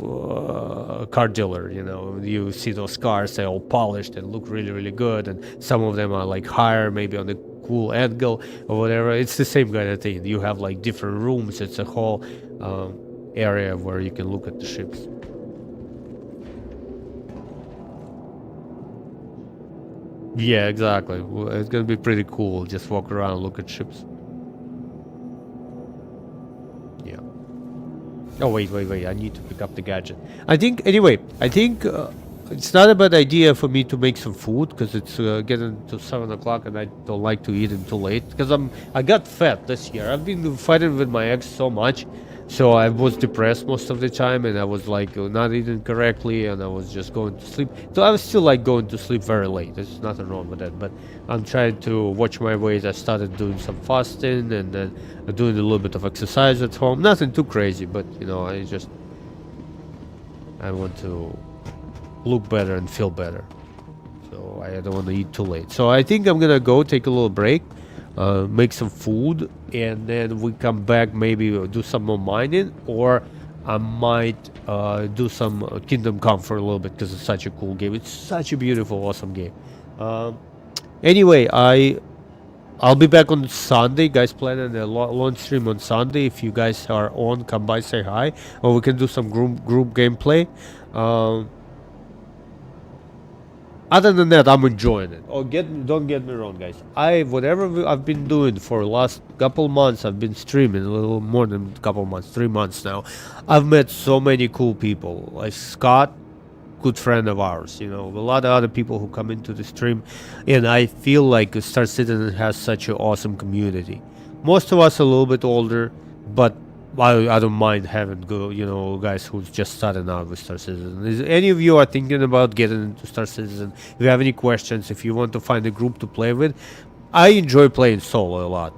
[SPEAKER 1] car dealer, you see those cars, they're all polished and look really, really good, and some of them are like higher, maybe on the cool angle or whatever. It's the same kind of thing. You have like different rooms. It's a whole area where you can look at the ships. Yeah, exactly. It's gonna be pretty cool. Just walk around, look at ships. Yeah. Oh, wait. I need to pick up the gadget. I think it's not a bad idea for me to make some food, because it's getting to 7 o'clock and I don't like to eat until late. Because I got fat this year. I've been fighting with my ex so much. So I was depressed most of the time, and I was like not eating correctly, and I was just going to sleep. So I was still like going to sleep very late. There's nothing wrong with that, but I'm trying to watch my weight. I started doing some fasting and then doing a little bit of exercise at home. Nothing too crazy, but I want to look better and feel better. So I don't want to eat too late. So I think I'm gonna go take a little break. Make some food, and then we come back, maybe do some more mining, or I might do some Kingdom Come for a little bit, because it's such a cool game. It's such a beautiful, awesome game. Anyway, I'll be back on Sunday, guys. Planning a launch stream on Sunday. If you guys are on, come by, say hi, or we can do some group gameplay. Other than that, I'm enjoying it. Don't get me wrong, guys. Whatever I've been doing for the last couple months, I've been streaming a little more than a couple months, 3 months now. I've met so many cool people, like Scott, good friend of ours. A lot of other people who come into the stream, and I feel like Star Citizen has such an awesome community. Most of us are a little bit older, but I don't mind having guys who's just starting out with Star Citizen. Is any of you are thinking about getting into Star Citizen? If you have any questions, if you want to find a group to play with, I enjoy playing solo a lot,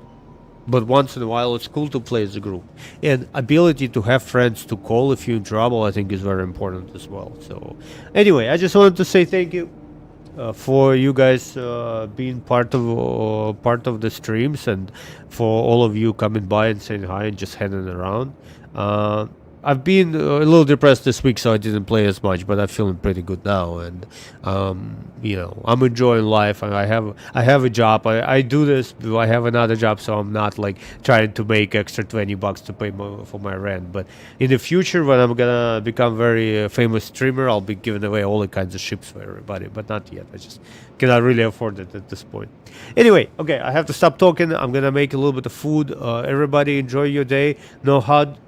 [SPEAKER 1] but once in a while it's cool to play as a group. And ability to have friends to call if you're in trouble, I think, is very important as well. So anyway, I just wanted to say thank you for you guys being part of the streams, and for all of you coming by and saying hi and just hanging around. I've been a little depressed this week, so I didn't play as much. But I'm feeling pretty good now, and I'm enjoying life. And I have a job. I do this. I have another job, so I'm not like trying to make extra $20 to pay for my rent. But in the future, when I'm gonna become very famous streamer, I'll be giving away all the kinds of ships for everybody. But not yet. I just cannot really afford it at this point. Anyway, okay, I have to stop talking. I'm gonna make a little bit of food. Everybody enjoy your day. No HUD.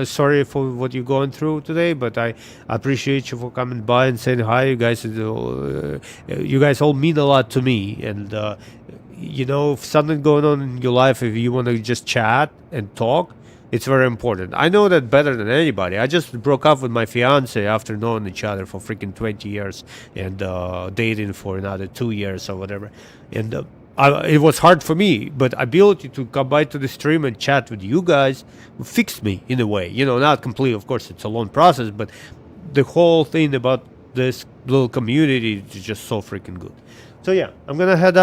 [SPEAKER 1] Sorry for what you're going through today, but I appreciate you for coming by and saying hi. You guys all mean a lot to me, and if something going on in your life, if you want to just chat and talk, it's very important. I know that better than anybody. I just broke up with my fiance after knowing each other for freaking 20 years and dating for another 2 years or whatever, and it was hard for me, but ability to come by to the stream and chat with you guys fixed me in a way. Not completely, of course, it's a long process, but the whole thing about this little community is just so freaking good. So yeah, I'm gonna head